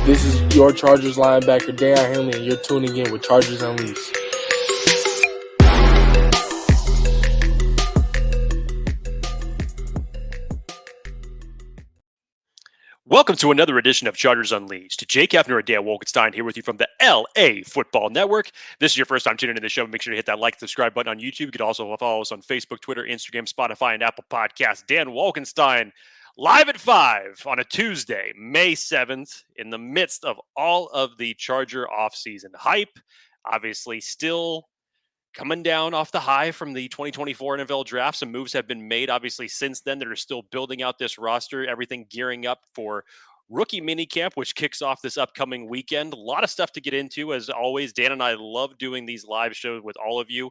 This is your Chargers linebacker, Daiyan Henley, and you're tuning in with Chargers Unleashed. Welcome to another edition of Chargers Unleashed. Jake Hefner and Dan Wolkenstein here with you from the LAFB Network. This is your first time tuning into the show. Make sure to hit that like, subscribe button on YouTube. You can also follow us on Facebook, Twitter, Instagram, Spotify, and Apple Podcasts. Dan Wolkenstein live at 5 on a Tuesday, May 7th, in the midst of all of the Charger offseason hype. Obviously, still coming down off the high from the 2024 NFL draft. Some moves have been made, obviously, since then that are still building out this roster, everything gearing up for rookie minicamp, which kicks off this upcoming weekend. A lot of stuff to get into. As always, Dan and I love doing these live shows with all of you.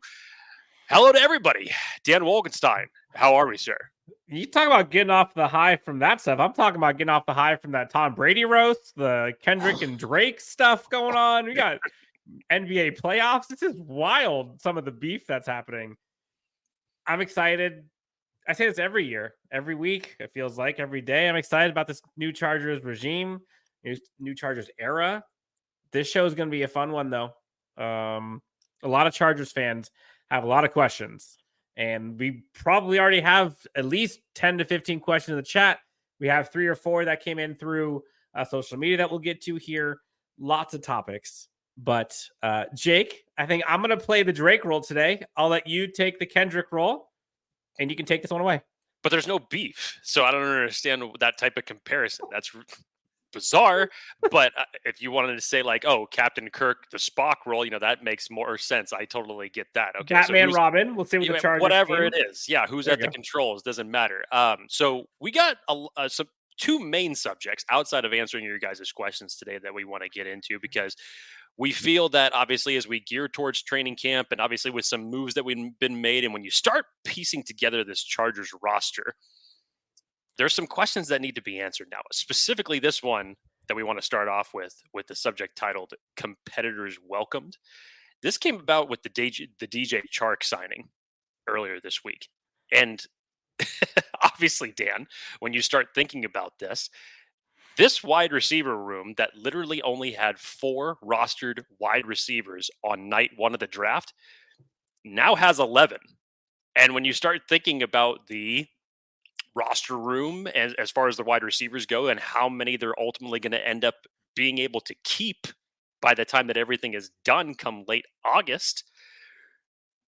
Hello to everybody. Dan Wolkenstein, how are we, sir? You talk about getting off the high from that stuff. I'm talking about getting off the high from that Tom Brady roast, the Kendrick and Drake stuff going on. We got NBA playoffs. This is wild, some of the beef that's happening. I'm excited. I say this every year, every week. It feels like every day. I'm excited about this new Chargers regime, new Chargers era. This show is going to be a fun one, though. A lot of Chargers fans have a lot of questions. And we probably already have at least 10 to 15 questions in the chat. We have 3 or 4 that came in through social media that we'll get to here. Lots of topics. But Jake, I think I'm going to play the Drake role today. I'll let you take the Kendrick role, and you can take this one away. But there's no beef. So I don't understand that type of comparison. That's bizarre. But if you wanted to say like, oh, Captain Kirk, the Spock role, that makes more sense. I totally get that. Okay, Batman, so Robin, we'll see what the Chargers whatever team. It is. Yeah, who's at the controls doesn't matter. So we got some 2 main subjects outside of answering your guys' questions today that we want to get into, because we feel that obviously as we gear towards training camp and obviously with some moves that we've been made, and when you start piecing together this Chargers roster, there's some questions that need to be answered now. Specifically this one that we want to start off with the subject titled Competitors Welcomed. This came about with the DJ Chark signing earlier this week. And obviously, Dan, when you start thinking about this wide receiver room that literally only had 4 rostered wide receivers on night 1 of the draft now has 11. And when you start thinking about the roster room as far as the wide receivers go and how many they're ultimately going to end up being able to keep by the time that everything is done come late August,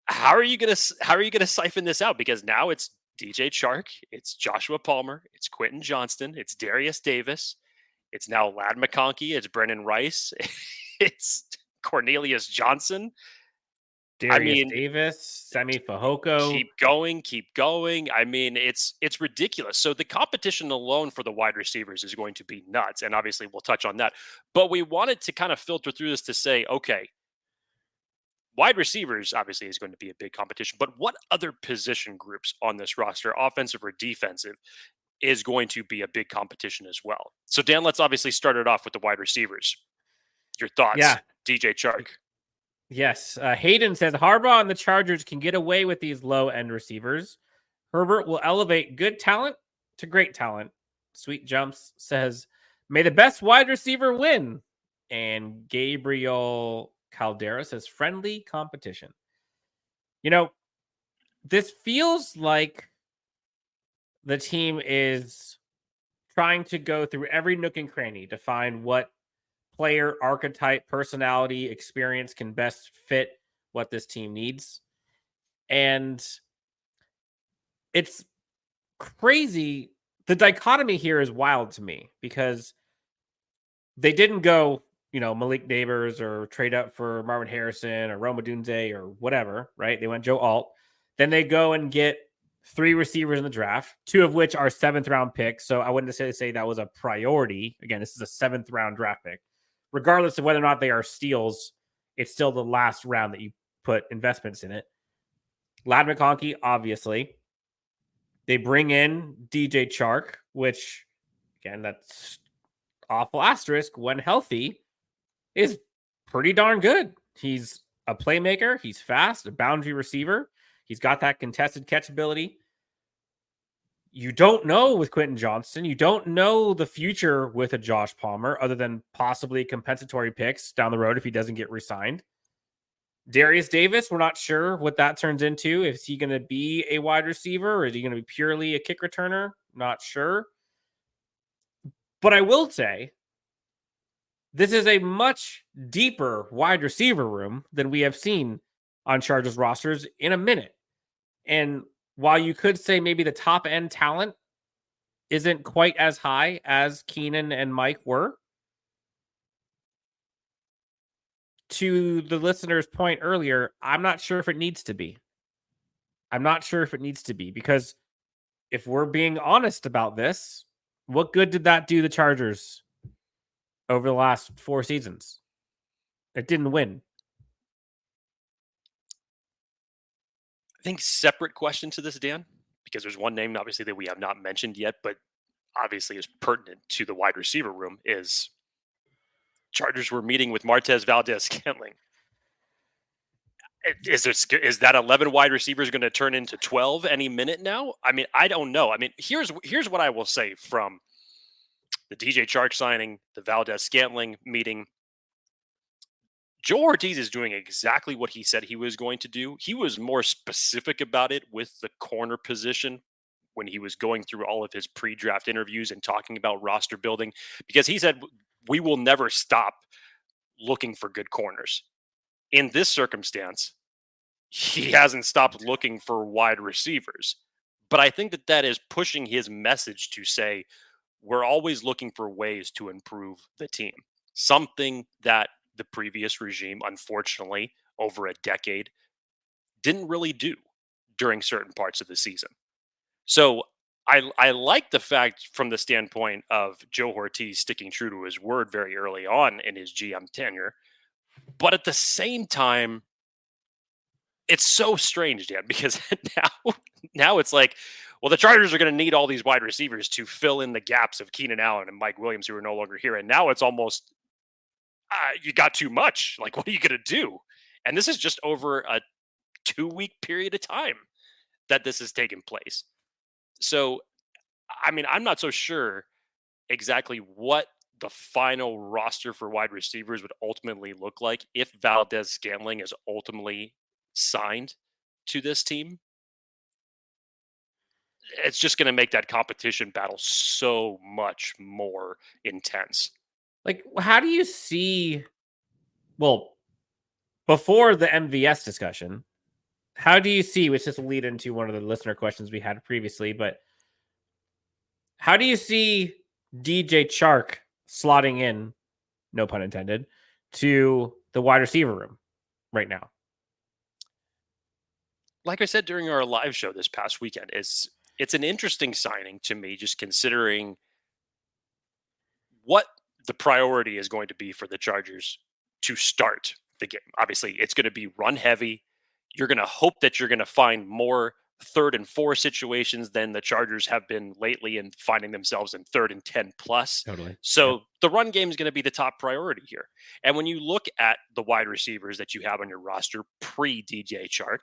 how are you going to siphon this out? Because now it's DJ Chark, it's Joshua Palmer, it's Quentin Johnston, it's Darius Davis, it's now Ladd McConkey, it's Brenden Rice, it's Cornelius Johnson, Darius Davis, Semi Fehoko. Keep going. I mean, it's ridiculous. So the competition alone for the wide receivers is going to be nuts, and obviously we'll touch on that. But we wanted to kind of filter through this to say, okay, wide receivers obviously is going to be a big competition, but what other position groups on this roster, offensive or defensive, is going to be a big competition as well? So Dan, let's obviously start it off with the wide receivers. Your thoughts, yeah. DJ Chark. Yes. Hayden says Harbaugh and the Chargers can get away with these low-end receivers. Herbert will elevate good talent to great talent. Sweet Jumps says, may the best wide receiver win. And Gabriel Caldera says, friendly competition. This feels like the team is trying to go through every nook and cranny to find what player archetype, personality, experience can best fit what this team needs. And it's crazy. The dichotomy here is wild to me because they didn't go, Malik Neighbors or trade up for Marvin Harrison or Rome Odunze or whatever, right? They went Joe Alt. Then they go and get 3 receivers in the draft, 2 of which are 7th round picks. So I wouldn't necessarily say that was a priority. Again, this is a 7th round draft pick. Regardless of whether or not they are steals, it's still the last round that you put investments in it. Ladd McConkey, obviously. They bring in DJ Chark, which, again, that's awful asterisk. When healthy, is pretty darn good. He's a playmaker. He's fast, a boundary receiver. He's got that contested catch ability. you don't know with Quentin Johnston. You don't know the future with a Josh Palmer, other than possibly compensatory picks down the road if he doesn't get re-signed. Darius Davis, we're not sure what that turns into. Is he going to be a wide receiver or is he going to be purely a kick returner? Not sure. But I will say, this is a much deeper wide receiver room than we have seen on Chargers rosters in a minute. And while you could say maybe the top end talent isn't quite as high as Keenan and Mike were, to the listener's point earlier, I'm not sure if it needs to be. Because if we're being honest about this, what good did that do the Chargers over the last 4 seasons? It didn't win. I think separate question to this, Dan, because there's one name obviously that we have not mentioned yet, but obviously is pertinent to the wide receiver room, is Chargers were meeting with Martez Valdez-Scantling. Is that 11 wide receivers going to turn into 12 any minute now? I mean, I don't know. I mean, here's what I will say from the DJ Chark signing, the Valdez-Scantling meeting. Joe Ortiz is doing exactly what he said he was going to do. He was more specific about it with the corner position when he was going through all of his pre-draft interviews and talking about roster building, because he said, we will never stop looking for good corners. In this circumstance, he hasn't stopped looking for wide receivers. But I think that is pushing his message to say, we're always looking for ways to improve the team. Something that the previous regime, unfortunately, over a decade, didn't really do during certain parts of the season. So I like the fact from the standpoint of Joe Ortiz sticking true to his word very early on in his GM tenure. But at the same time, it's so strange, Dan, because now it's like, well, the Chargers are going to need all these wide receivers to fill in the gaps of Keenan Allen and Mike Williams, who are no longer here. And now it's almost, you got too much. Like, what are you going to do? And this is just over a 2-week period of time that this has taken place. So, I mean, I'm not so sure exactly what the final roster for wide receivers would ultimately look like if Valdez-Scantling is ultimately signed to this team. It's just going to make that competition battle so much more intense. Like, how do you see, well, before the MVS discussion, how do you see, which this will lead into one of the listener questions we had previously, but how do you see DJ Chark slotting in, no pun intended, to the wide receiver room right now? Like I said during our live show this past weekend, it's an interesting signing to me, just considering what the priority is going to be for the Chargers to start the game. Obviously, it's going to be run heavy. You're going to hope that you're going to find more 3rd and 4 situations than the Chargers have been lately and finding themselves in 3rd and 10 plus. Totally. So the run game is going to be the top priority here. And when you look at the wide receivers that you have on your roster pre-DJ Chark,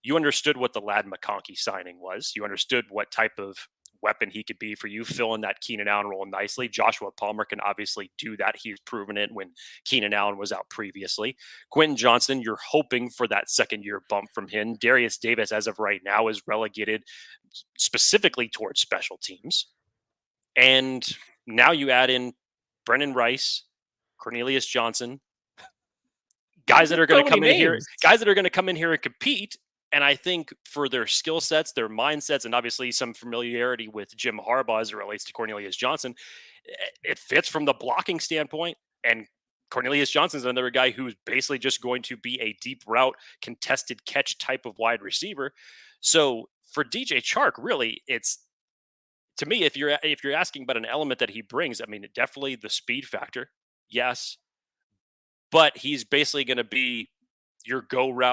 you understood what the Ladd McConkey signing was. You understood what type of weapon he could be for you, filling that Keenan Allen role nicely. Joshua Palmer can obviously do that. He's proven it when Keenan Allen was out previously. Quentin Johnston, you're hoping for that second-year bump from him. Darius Davis, as of right now, is relegated specifically towards special teams. And now you add in Brenden Rice, Cornelius Johnson, guys that are going to come in here, guys that are going to come in here and compete. And I think for their skill sets, their mindsets, and obviously some familiarity with Jim Harbaugh as it relates to Cornelius Johnson, it fits from the blocking standpoint. And Cornelius Johnson is another guy who's basically just going to be a deep route, contested catch type of wide receiver. So for DJ Chark, really, it's, to me, if you're asking about an element that he brings, I mean, definitely the speed factor, yes, but he's basically going to be your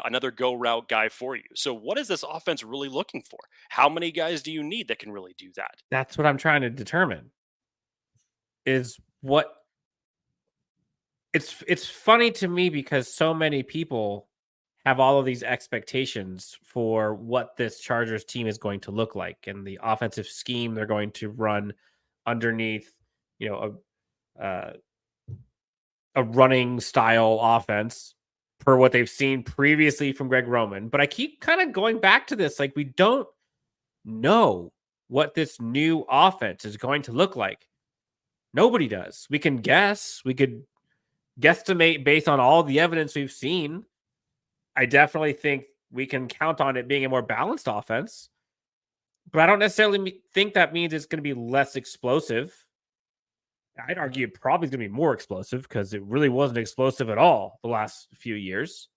another go route guy for you. So what is this offense really looking for? How many guys do you need that can really do that? That's what I'm trying to determine. Is what it's funny to me because so many people have all of these expectations for what this Chargers team is going to look like and the offensive scheme they're going to run underneath, a running style offense per what they've seen previously from Greg Roman. But I keep kind of going back to this. Like, we don't know what this new offense is going to look like. Nobody does. We can guess. We could guesstimate based on all the evidence we've seen. I definitely think we can count on it being a more balanced offense, but I don't necessarily think that means it's going to be less explosive. I'd argue it probably is going to be more explosive because it really wasn't explosive at all the last few years.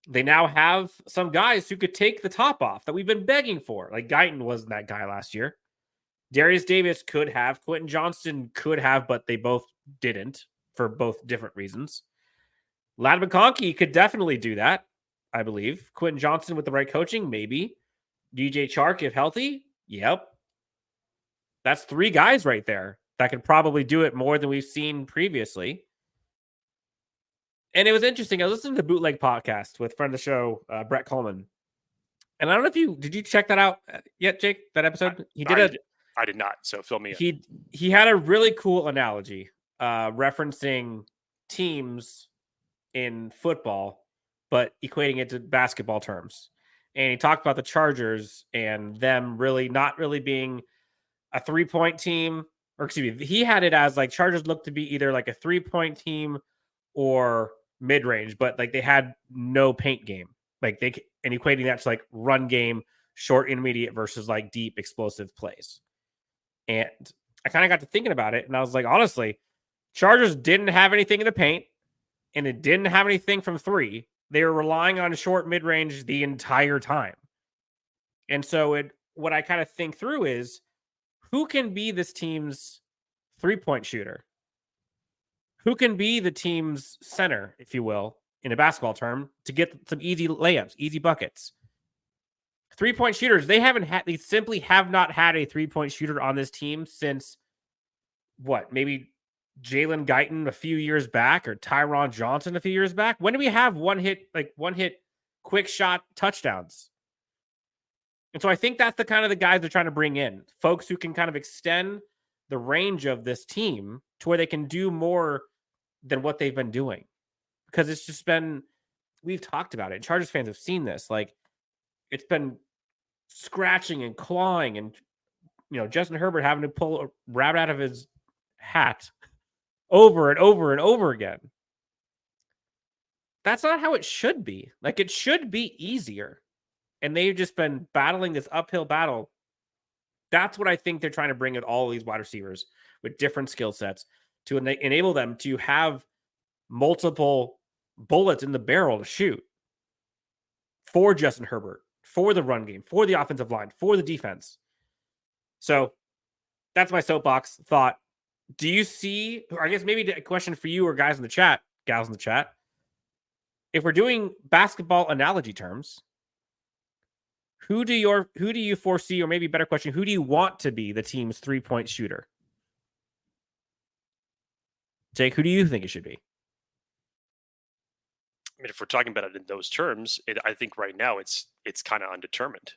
They now have some guys who could take the top off that we've been begging for. Like Guyton wasn't that guy last year. Darius Davis could have. Quentin Johnston could have, but they both didn't for both different reasons. Ladd McConkey could definitely do that, I believe. Quentin Johnston with the right coaching, maybe. DJ Chark, if healthy, yep. That's 3 guys right there that could probably do it more than we've seen previously. And it was interesting. I was listening to the Bootleg podcast with friend of the show, Brett Coleman. And I don't know if did you check that out yet, Jake, that episode? I did not. So fill me in. He had a really cool analogy referencing teams in football, but equating it to basketball terms. And he talked about the Chargers and them really not really being a 3-point team, or excuse me, he had it as like Chargers looked to be either like a 3-point team or mid-range, but like they had no paint game. Like and equating that to like run game, short, intermediate versus like deep explosive plays. And I kind of got to thinking about it, and I was like, honestly, Chargers didn't have anything in the paint, and it didn't have anything from 3. They were relying on short mid-range the entire time. And so what I kind of think through is, who can be this team's 3-point shooter? Who can be the team's center, if you will, in a basketball term, to get some easy layups, easy buckets? 3-point shooters, they simply have not had a 3-point shooter on this team since maybe Jalen Guyton a few years back, or Tyron Johnson a few years back. When do we have one hit quick shot touchdowns? And so I think that's the kind of the guys they're trying to bring in, folks who can kind of extend the range of this team to where they can do more than what they've been doing. Because it's just been, we've talked about it. Chargers fans have seen this. Like, it's been scratching and clawing, and Justin Herbert having to pull a rabbit out of his hat over and over and over again. That's not how it should be. Like, it should be easier. And they've just been battling this uphill battle. That's what I think they're trying to bring in all these wide receivers with different skill sets to enable them to have multiple bullets in the barrel to shoot for Justin Herbert, for the run game, for the offensive line, for the defense. So that's my soapbox thought. Do you see, or I guess maybe a question for you or guys in the chat, gals in the chat, if we're doing basketball analogy terms, who do you foresee, or maybe better question, who do you want to be the team's 3-point shooter? Jake, who do you think it should be? I mean, if we're talking about it in those terms, I think right now it's kind of undetermined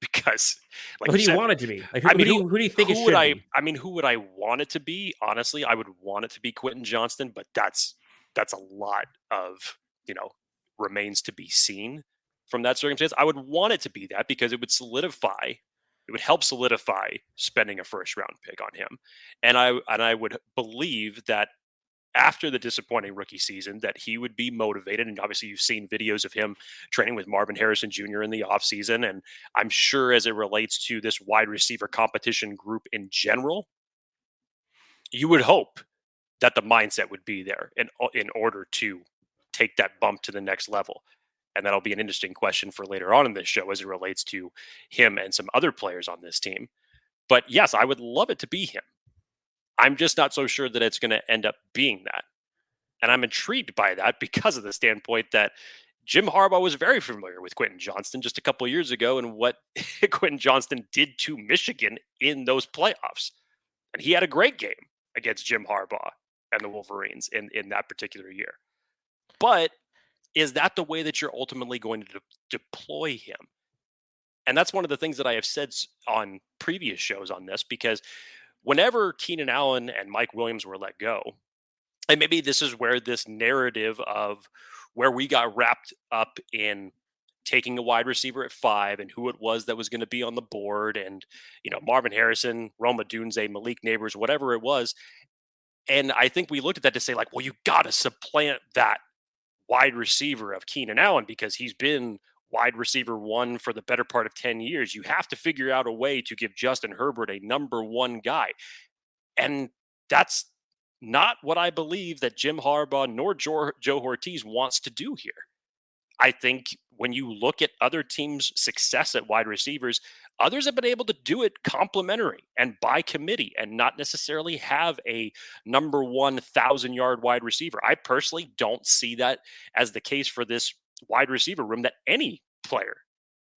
because, like, who do you want it to be? Like, who do you think it should be? I mean, who would I want it to be? Honestly, I would want it to be Quentin Johnston, but that's a lot of remains to be seen from that circumstance. I would want it to be that because it would help solidify spending a first-round pick on him, and I would believe that after the disappointing rookie season that he would be motivated. And obviously you've seen videos of him training with Marvin Harrison Jr. in the offseason. And I'm sure as it relates to this wide receiver competition group in general, you would hope that the mindset would be there in order to take that bump to the next level. And that'll be an interesting question for later on in this show as it relates to him and some other players on this team. But yes, I would love it to be him. I'm just not so sure that it's going to end up being that. And I'm intrigued by that because of the standpoint that Jim Harbaugh was very familiar with Quentin Johnston just a couple of years ago and what Quentin Johnston did to Michigan in those playoffs. And he had a great game against Jim Harbaugh and the Wolverines in that particular year. But is that the way that you're ultimately going to deploy him? And that's one of the things that I have said on previous shows on this, because whenever Keenan Allen and Mike Williams were let go, and maybe this is where this narrative of where we got wrapped up in taking a wide receiver at 5 and who it was that was going to be on the board, and Marvin Harrison, Roma Dunze, Malik Neighbors, whatever it was. And I think we looked at that to say, like, well, you got to supplant that wide receiver of Keenan Allen because he's been wide receiver 1 for the better part of 10 years. You have to figure out a way to give Justin Herbert a number 1 guy. And that's not what I believe that Jim Harbaugh nor Joe Ortiz wants to do here. I think when you look at other teams' success at wide receivers, others have been able to do it complimentary and by committee and not necessarily have a number 1 1,000-yard wide receiver. I personally don't see that as the case for this wide receiver room, that any player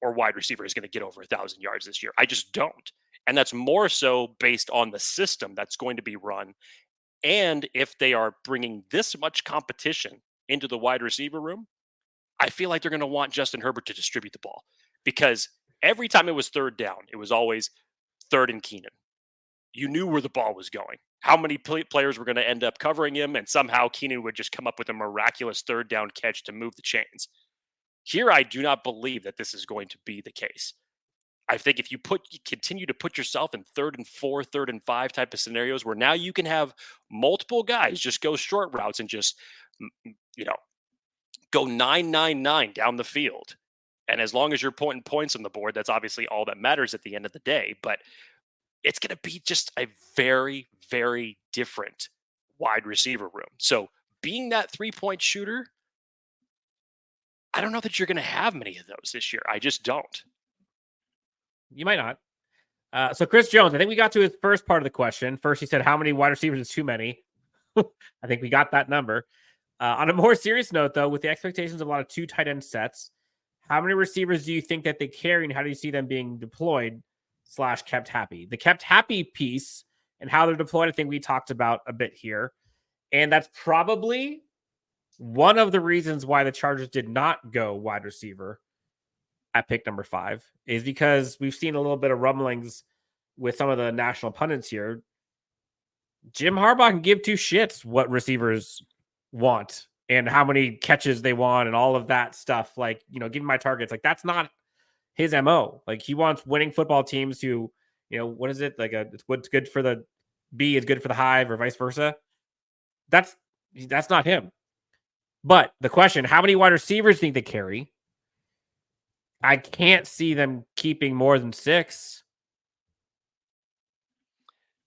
or wide receiver is going to get over 1,000 yards this year. I just don't. And that's more so based on the system that's going to be run. And if they are bringing this much competition into the wide receiver room, I feel like they're going to want Justin Herbert to distribute the ball, because every time it was 3rd down, it was always 3rd and Keenan. You knew where the ball was going, how many players were going to end up covering him, and somehow Keenan would just come up with a miraculous 3rd down catch to move the chains. Here, I do not believe that this is going to be the case. I think if you continue to put yourself in 3rd and 4, 3rd and 5 type of scenarios where now you can have multiple guys just go short routes and just, go 9-9-9 down the field. And as long as you're pointing points on the board, that's obviously all that matters at the end of the day. But it's going to be just a very, very different wide receiver room. So being that 3-point shooter, I don't know that you're going to have many of those this year. I just don't. You might not. So Chris Jones, I think we got to his first part of the question. First, he said, how many wide receivers is too many? I think we got that number. On a more serious note, though, with the expectations of a lot of 2 tight end sets, how many receivers do you think that they carry, and how do you see them being deployed / kept happy? The kept happy piece and how they're deployed, I think we talked about a bit here. And that's probably one of the reasons why the Chargers did not go wide receiver at pick number 5, is because we've seen a little bit of rumblings with some of the national pundits here. Jim Harbaugh can give 2 shits what receivers want and how many catches they want and all of that stuff. Like, give me my targets. Like, that's not his MO. Like, he wants winning football teams who, what is it? Like, it's what's good for the bee is good for the hive, or vice versa. That's not him. But the question, how many wide receivers think they carry? I can't see them keeping more than 6.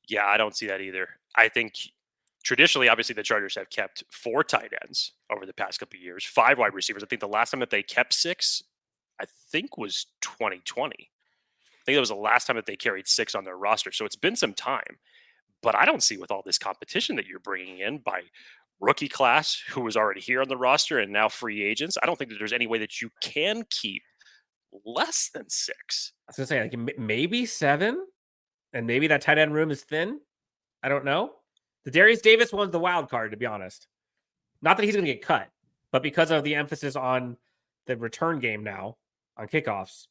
Yeah, I don't see that either. I think traditionally, obviously, the Chargers have kept 4 tight ends over the past couple of years, 5 wide receivers. I think the last time that they kept 6, I think, was 2020. I think that was the last time that they carried 6 on their roster. So it's been some time. But I don't see, with all this competition that you're bringing in by rookie class who was already here on the roster and now free agents, I don't think that there's any way that you can keep less than 6. I was going to say, like, maybe 7, and maybe that tight end room is thin. I don't know. The Darius Davis one's the wild card, to be honest. Not that he's going to get cut, but because of the emphasis on the return game now on kickoffs.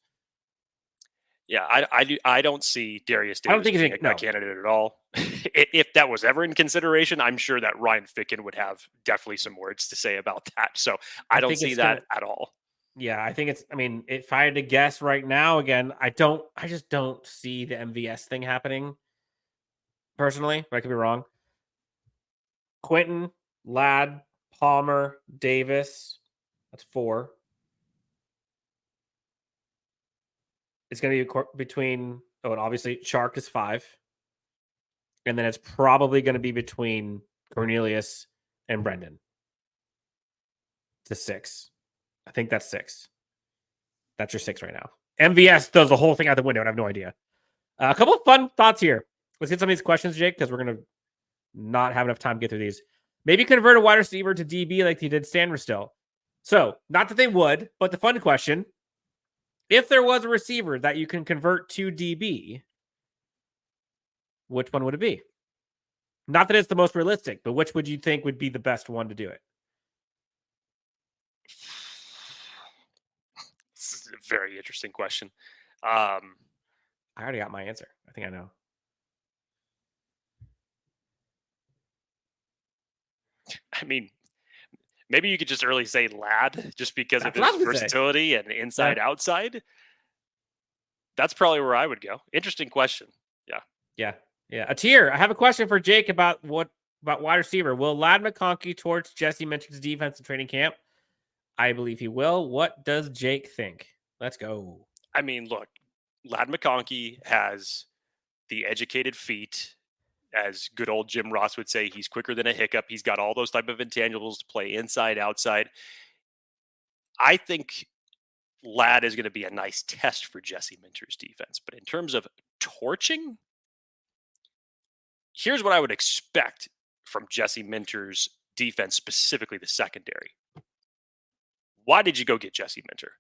Yeah, I don't see Darius Davis I don't think being a candidate at all. If that was ever in consideration, I'm sure that Ryan Ficken would have definitely some words to say about that. So I don't see that at all. Yeah, I think if I had to guess right now, again, I just don't see the MVS thing happening personally, but I could be wrong. Quentin, Ladd, Palmer, Davis, that's 4. It's going to be between, and obviously Chark is 5. And then it's probably going to be between Cornelius and Brenden. To 6. I think that's 6. That's your 6 right now. MVS does the whole thing out the window, and I have no idea. A couple of fun thoughts here. Let's get some of these questions, Jake, because we're going to not have enough time to get through these. Maybe convert a wide receiver to DB like he did Sanders still. So, not that they would, but the fun question, if there was a receiver that you can convert to DB, which one would it be? Not that it's the most realistic, but which would you think would be the best one to do it? very interesting question. I already got my answer. I think I know. I mean, maybe you could just early say Ladd just because That's of what I his was gonna say. versatility and inside outside. That's probably where I would go. Interesting question. Yeah. Atir, I have a question for Jake about wide receiver. Will Ladd McConkey torch Jesse Minter's defense in training camp? I believe he will. What does Jake think? Let's go. I mean, look, Ladd McConkey has the educated feet. As good old Jim Ross would say, he's quicker than a hiccup. He's got all those type of intangibles to play inside, outside. I think Ladd is going to be a nice test for Jesse Minter's defense. But in terms of torching, here's what I would expect from Jesse Minter's defense, specifically the secondary. Why did you go get Jesse Minter?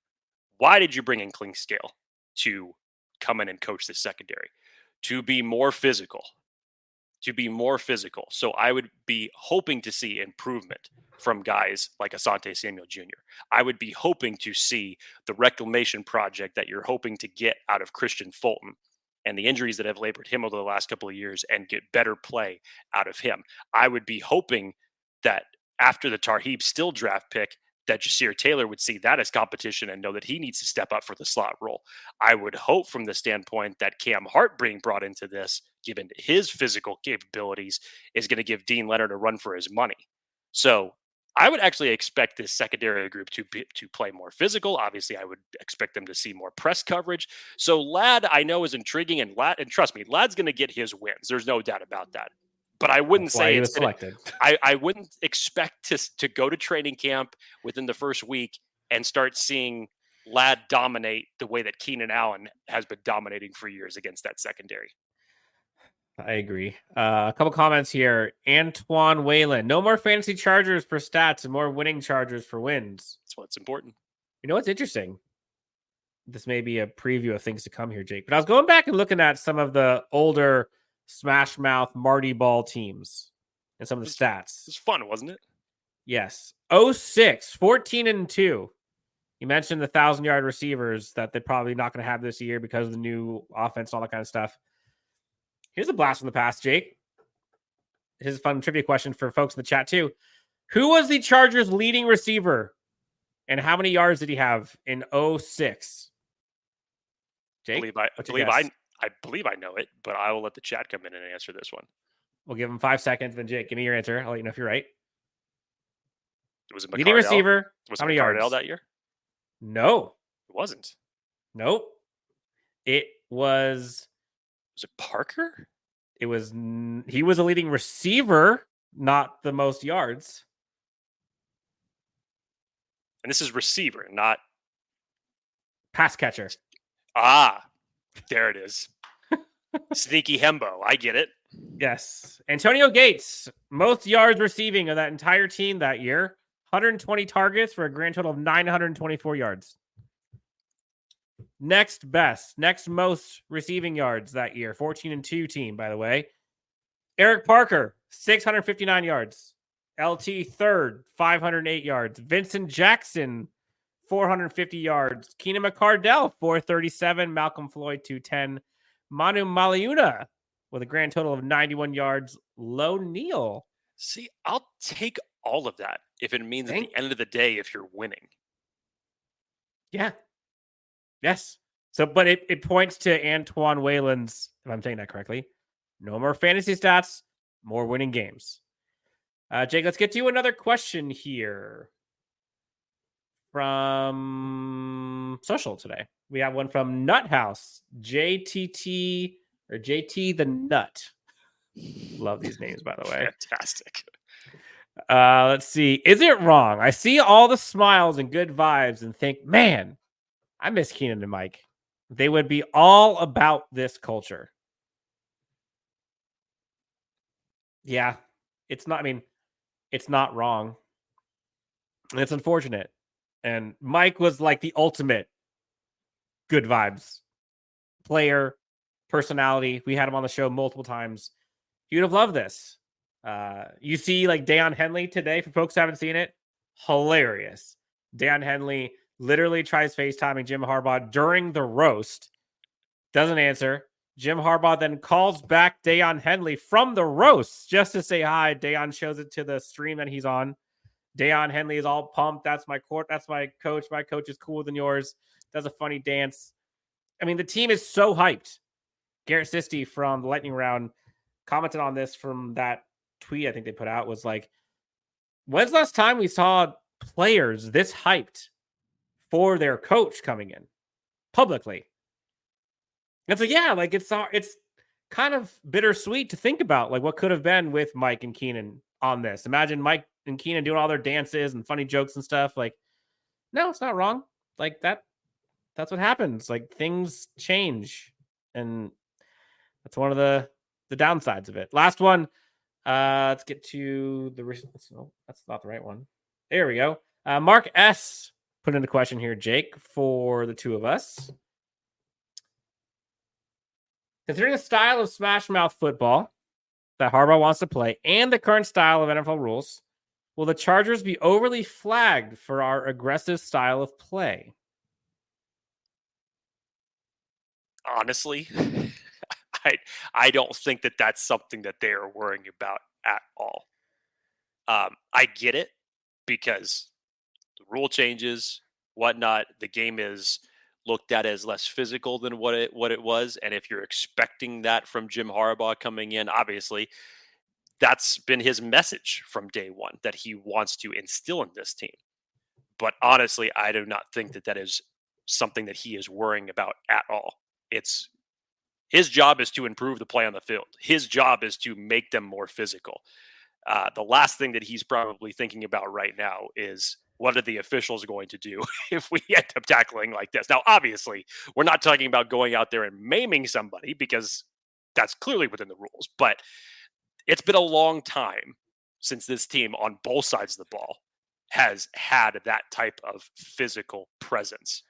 Why did you bring in Klingscale to come in and coach this secondary? To be more physical. So I would be hoping to see improvement from guys like Asante Samuel Jr. I would be hoping to see the reclamation project that you're hoping to get out of Christian Fulton and the injuries that have labored him over the last couple of years and get better play out of him. I would be hoping that after the Tarheeb Still draft pick, that Jasir Taylor would see that as competition and know that he needs to step up for the slot role. I would hope from the standpoint that Cam Hart being brought into this, given his physical capabilities, is going to give Dean Leonard a run for his money. So I would actually expect this secondary group to play more physical. Obviously, I would expect them to see more press coverage. So Ladd, I know, is intriguing, and trust me, Ladd's going to get his wins. There's no doubt about that. But I wouldn't say he was selected. I wouldn't expect to go to training camp within the first week and start seeing Ladd dominate the way that Keenan Allen has been dominating for years against that secondary. I agree. A couple comments here. Antoine Whalen. No more fantasy Chargers for stats and more winning Chargers for wins. That's what's important. You know what's interesting? This may be a preview of things to come here, Jake. But I was going back and looking at some of the older Smash Mouth Marty Ball teams and some of the stats. It was fun, wasn't it? Yes. 06, 14-2. You mentioned the 1,000-yard receivers that they're probably not going to have this year because of the new offense and all that kind of stuff. Here's a blast from the past, Jake. Here's a fun trivia question for folks in the chat, too. Who was the Chargers' leading receiver, and how many yards did he have in 06? Jake? I believe I know it, but I will let the chat come in and answer this one. We'll give him 5 seconds. Then, Jake, give me your answer. I'll let you know if you're right. Was it McCardell? Leading receiver. Was how it many McCardell yards? that year? No. It wasn't. Nope. It was. Was it Parker? He was a leading receiver, not the most yards. And this is receiver, not pass catcher. There it is. Sneaky Hembo. I get it. Yes. Antonio Gates, most yards receiving of that entire team that year. 120 targets for a grand total of 924 yards. Next most receiving yards that year. 14-2 team, by the way. Eric Parker, 659 yards. LT third, 508 yards. Vincent Jackson, 450 yards. Keenan McCardell, 437. Malcolm Floyd, 210. Manu Maliuna with a grand total of 91 yards. Low Neal. See, I'll take all of that if it means at the end of the day, if you're winning. Yeah. Yes. So, but it points to Antoine Whalen's, if I'm saying that correctly, no more fantasy stats, more winning games. Jake, let's get to another question here from social today. We have one from Nuthouse, JTT or JT the Nut. Love these names, by the way. Fantastic. Let's see. Is it wrong? I see all the smiles and good vibes and think, man, I miss Keenan and Mike. They would be all about this culture. Yeah, it's not, I mean, it's not wrong. And it's unfortunate. And Mike was like the ultimate good vibes player, personality. We had him on the show multiple times. You'd have loved this. You see like Daiyan Henley today, for folks who haven't seen it, hilarious. Daiyan Henley literally tries FaceTiming Jim Harbaugh during the roast. Doesn't answer. Jim Harbaugh then calls back Daiyan Henley from the roast just to say hi. Daiyan shows it to the stream that he's on. Daiyan Henley is all pumped. That's my court. That's my coach. My coach is cooler than yours. Does a funny dance. I mean, the team is so hyped. Garrett Sisti from the Lightning Round commented on this from that tweet I think they put out, was like, when's the last time we saw players this hyped for their coach coming in publicly? It's like, yeah, like it's kind of bittersweet to think about, like what could have been with Mike and Keenan on this. Imagine Mike and Keenan doing all their dances and funny jokes and stuff. Like, no, it's not wrong. Like that's what happens. Like things change, and that's one of the downsides of it. Last one. Let's get to the. No, that's not the right one. There we go. Mark S put in a question here, Jake, for the two of us. Considering the style of smash mouth football that Harbaugh wants to play and the current style of NFL rules, will the Chargers be overly flagged for our aggressive style of play? Honestly, I don't think that that's something that they are worrying about at all. I get it because the rule changes, whatnot. The game is looked at as less physical than what it was, and if you're expecting that from Jim Harbaugh coming in, obviously that's been his message from day one that he wants to instill in this team. But honestly, I do not think that that is something that he is worrying about at all. It's his job is to improve the play on the field. His job is to make them more physical. The last thing that he's probably thinking about right now is, what are the officials going to do if we end up tackling like this? Now, obviously, we're not talking about going out there and maiming somebody because that's clearly within the rules. But it's been a long time since this team on both sides of the ball has had that type of physical presence.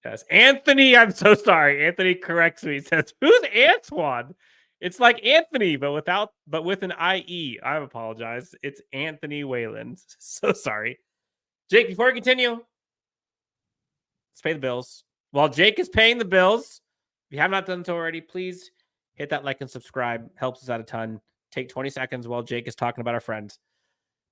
Yes. Anthony, I'm so sorry. Anthony corrects me. He says, who's Antoine? It's like Anthony, but with an IE. I apologize. It's Anthony Wayland. So sorry. Jake, before we continue, let's pay the bills. While Jake is paying the bills, if you have not done so already, please hit that like and subscribe. Helps us out a ton. Take 20 seconds while Jake is talking about our friends.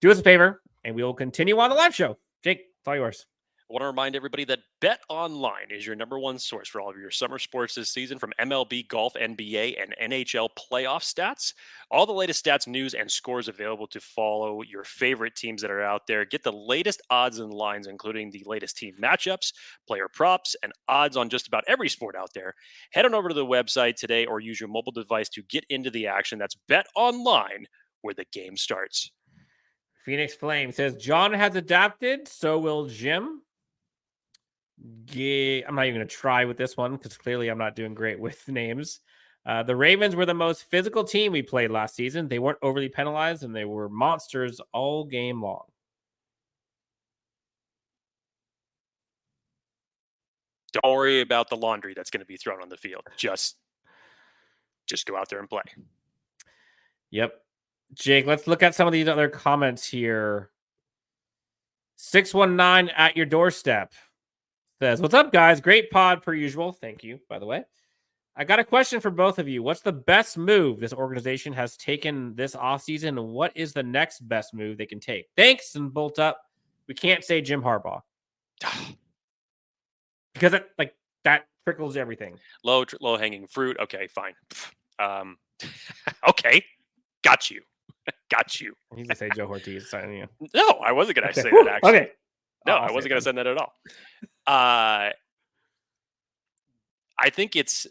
Do us a favor, and we will continue on the live show. Jake, it's all yours. I want to remind everybody that Bet Online is your number one source for all of your summer sports this season, from MLB, golf, NBA, and NHL playoff stats. All the latest stats, news, and scores available to follow your favorite teams that are out there. Get the latest odds and lines, including the latest team matchups, player props, and odds on just about every sport out there. Head on over to the website today or use your mobile device to get into the action. That's Bet Online, where the game starts. Phoenix Flame says, John has adapted, so will Jim. Yeah, I'm not even going to try with this one because clearly I'm not doing great with names. The Ravens were the most physical team we played last season. They weren't overly penalized, and they were monsters all game long. Don't worry about the laundry that's going to be thrown on the field. Just go out there and play. Yep. Jake, let's look at some of these other comments here. 619 at your doorstep says, what's up, guys? Great pod per usual. Thank you, by the way. I got a question for both of you. What's the best move this organization has taken this offseason? And what is the next best move they can take? Thanks, and bolt up. We can't say Jim Harbaugh. Because that trickles everything. Low hanging fruit. Okay, fine. Okay. Got you. Got you. He's going to say Joe Ortiz. No, I wasn't going to say that, actually. Okay. No, I wasn't going to say that at all. I think it's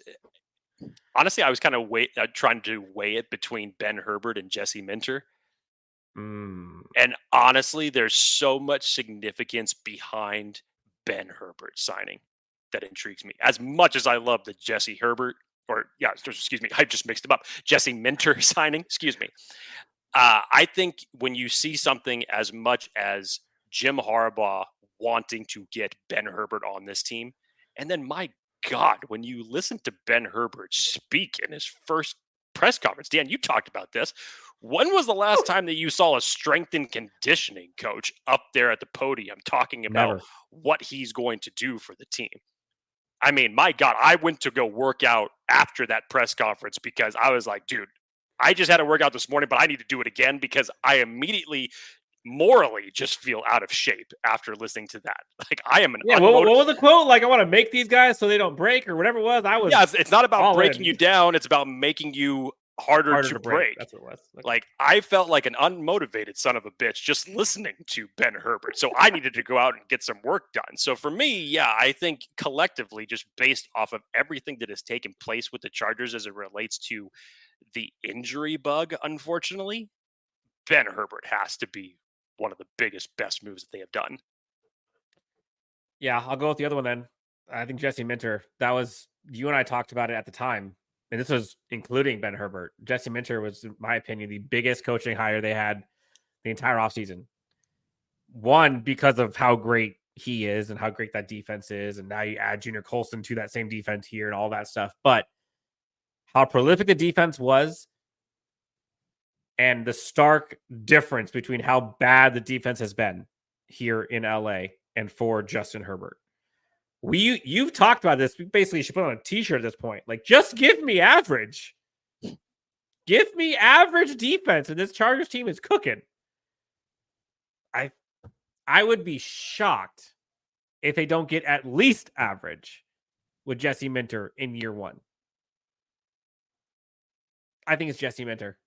honestly, I was kind of trying to weigh it between Ben Herbert and Jesse Minter. And honestly, there's so much significance behind Ben Herbert signing that intrigues me. As much as I love the Jesse Minter signing, excuse me. I think when you see something as much as Jim Harbaugh wanting to get Ben Herbert on this team, and then my God, when you listen to Ben Herbert speak in his first press conference, Dan, you talked about this. When was the last time that you saw a strength and conditioning coach up there at the podium talking about Never. what he's going to do for the team? I mean, my God, I went to go work out after that press conference because I was like, dude, I just had a workout this morning, but I need to do it again because I immediately morally just feel out of shape after listening to that. Like I am an what was the quote? Like, I want to make these guys so they don't break or whatever it was. It's not about breaking you down. It's about making you harder to break. That's what it was. Okay. Like I felt like an unmotivated son of a bitch just listening to Ben Herbert. So I needed to go out and get some work done. So for me, yeah, I think collectively, just based off of everything that has taken place with the Chargers as it relates to the injury bug, unfortunately, Ben Herbert has to be one of the biggest, best moves that they have done. Yeah, I'll go with the other one then. I think Jesse Minter. That was, you and I talked about it at the time. And this was including Ben Herbert. Jesse Minter was, in my opinion, the biggest coaching hire they had the entire offseason. One, because of how great he is and how great that defense is. And now you add Junior Colson to that same defense here and all that stuff. But how prolific the defense was and the stark difference between how bad the defense has been here in LA and for Justin Herbert. You've talked about this. We basically should put on a t-shirt at this point. Like, just give me average. Give me average defense, and this Chargers team is cooking. I would be shocked if they don't get at least average with Jesse Minter in year one. I think it's Jesse Minter.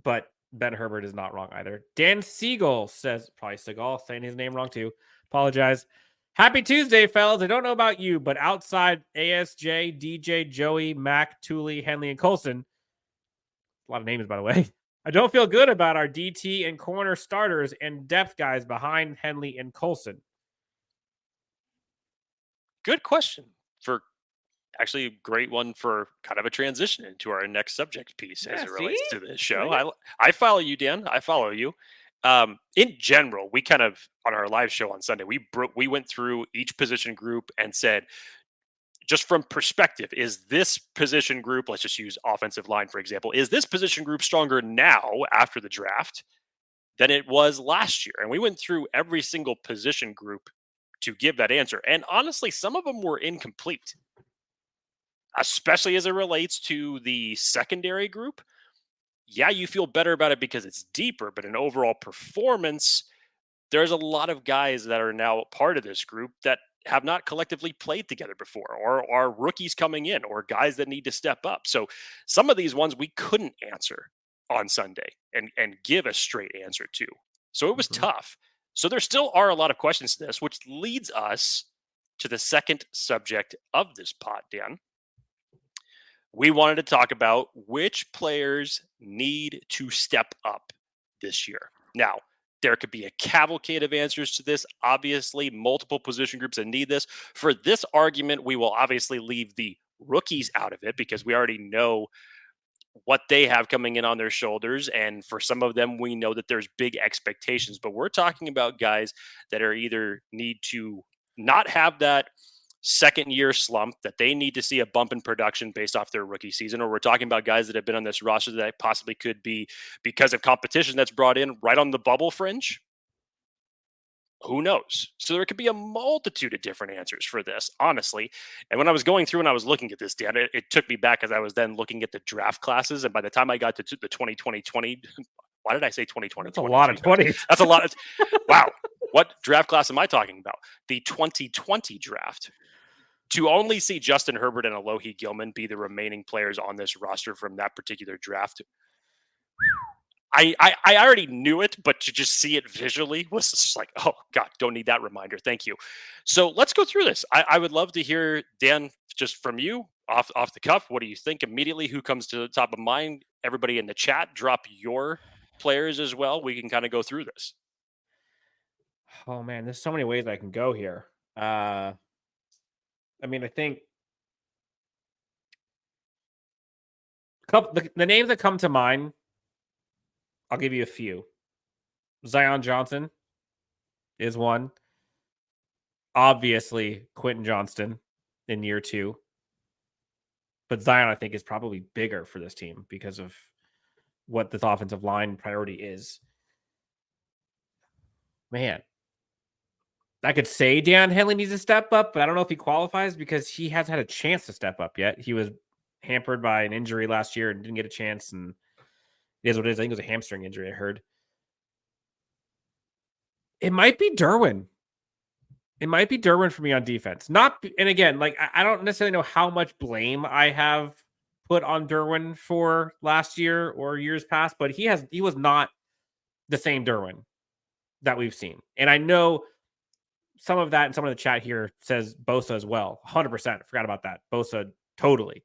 But Ben Herbert is not wrong either. Dan Siegel says, probably Seagal, saying his name wrong too. Apologize. Happy Tuesday, fellas. I don't know about you, but outside ASJ, DJ, Joey, Mack, Tuli, Henley, and Colson, a lot of names, by the way, I don't feel good about our DT and corner starters and depth guys behind Henley and Colson. Good question for actually a great one for kind of a transition into our next subject piece as it relates to this show. I follow you, Dan. I follow you. In general, we kind of, on our live show on Sunday, we went through each position group and said, just from perspective, is this position group, let's just use offensive line, for example, is this position group stronger now after the draft than it was last year? And we went through every single position group to give that answer. And honestly, some of them were incomplete, especially as it relates to the secondary group. Yeah, you feel better about it because it's deeper, but in overall performance, there's a lot of guys that are now part of this group that have not collectively played together before, or are rookies coming in, or guys that need to step up. So some of these ones we couldn't answer on Sunday and give a straight answer to. So it was tough. So there still are a lot of questions to this, which leads us to the second subject of this pod, Dan. We wanted to talk about which players need to step up this year. Now, there could be a cavalcade of answers to this. Obviously, multiple position groups that need this. For this argument, we will obviously leave the rookies out of it because we already know what they have coming in on their shoulders. And for some of them, we know that there's big expectations. But we're talking about guys that are either need to not have that second year slump, that they need to see a bump in production based off their rookie season, or we're talking about guys that have been on this roster that possibly could be, because of competition that's brought in, right on the bubble fringe. Who knows? So there could be a multitude of different answers for this, honestly. And when I was going through and I was looking at this data, it took me back as I was then looking at the draft classes. And by the time I got to the 2020, why did I say 2020? That's a lot of 20s. That's a lot. Wow. What draft class am I talking about? The 2020 draft. To only see Justin Herbert and Alohi Gilman be the remaining players on this roster from that particular draft, I already knew it, but to just see it visually was just like, oh, God, don't need that reminder. Thank you. So let's go through this. I would love to hear, Dan, just from you, off the cuff. What do you think immediately? Who comes to the top of mind? Everybody in the chat, drop your players as well. We can kind of go through this. Oh, man, there's so many ways I can go here. I mean, I think the names that come to mind, I'll give you a few. Zion Johnson is one. Obviously, Quentin Johnston in year two. But Zion, I think, is probably bigger for this team because of what this offensive line priority is. Man, I could say Daiyan Henley needs to step up, but I don't know if he qualifies because he hasn't had a chance to step up yet. He was hampered by an injury last year and didn't get a chance, and it is what it is. I think it was a hamstring injury, I heard. It might be Derwin. It might be Derwin for me on defense. And again, like I don't necessarily know how much blame I have put on Derwin for last year or years past, but he was not the same Derwin that we've seen. And I know some of that and some of the chat here says Bosa as well. 100%. Forgot about that. Bosa, totally.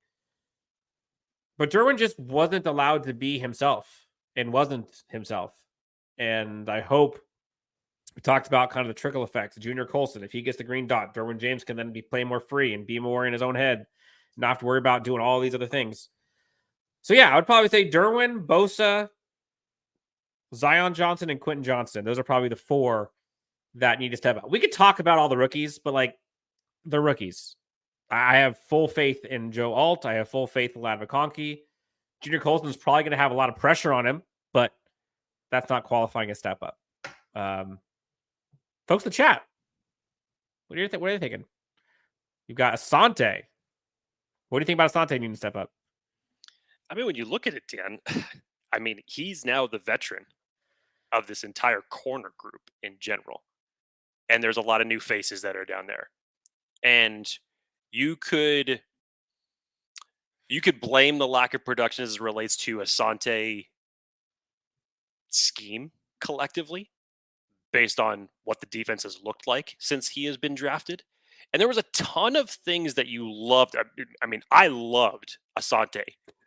But Derwin just wasn't allowed to be himself and wasn't himself. And I hope we talked about kind of the trickle effects. Junior Colson, if he gets the green dot, Derwin James can then be playing more free and be more in his own head, not have to worry about doing all these other things. So yeah, I would probably say Derwin, Bosa, Zion Johnson, and Quentin Johnston. Those are probably the 4 that need to step up. We could talk about all the rookies, but like the rookies, I have full faith in Joe Alt. I have full faith in Ladd McConkey. Junior Colson is probably going to have a lot of pressure on him, but that's not qualifying a step up. Folks, the chat. What are they thinking? You've got Asante. What do you think about Asante needing to step up? I mean, when you look at it, Dan, I mean, he's now the veteran of this entire corner group in general. And there's a lot of new faces that are down there. And you could blame the lack of production as it relates to Asante scheme collectively based on what the defense has looked like since he has been drafted. And there was a ton of things that you loved. I mean, I loved Asante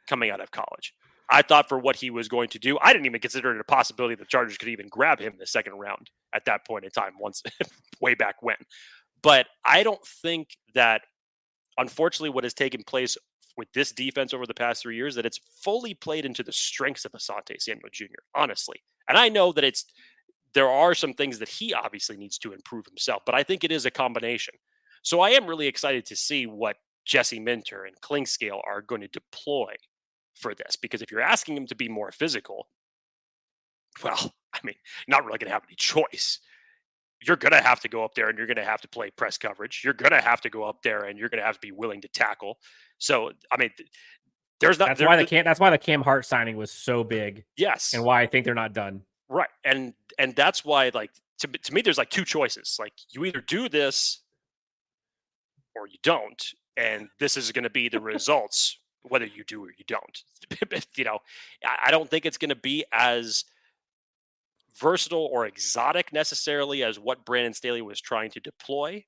coming out of college. I thought for what he was going to do, I didn't even consider it a possibility the Chargers could even grab him in the second round at that point in time, once way back when. But I don't think that, unfortunately, what has taken place with this defense over the past 3 years, that it's fully played into the strengths of Asante Samuel Jr., honestly. And I know that there are some things that he obviously needs to improve himself, but I think it is a combination. So I am really excited to see what Jesse Minter and Klingscale are going to deploy for this, because if you're asking him to be more physical, well, I mean, you're not really going to have any choice. You're going to have to go up there and you're going to have to play press coverage. You're going to have to go up there and you're going to have to be willing to tackle. So, I mean, there's not. That's why the Cam Hart signing was so big. Yes, and why I think they're not done. Right, and that's why, like, to me, there's like 2 choices. Like, you either do this or you don't, and this is going to be the results, whether you do or you don't. You know, I don't think it's going to be as versatile or exotic necessarily as what Brandon Staley was trying to deploy.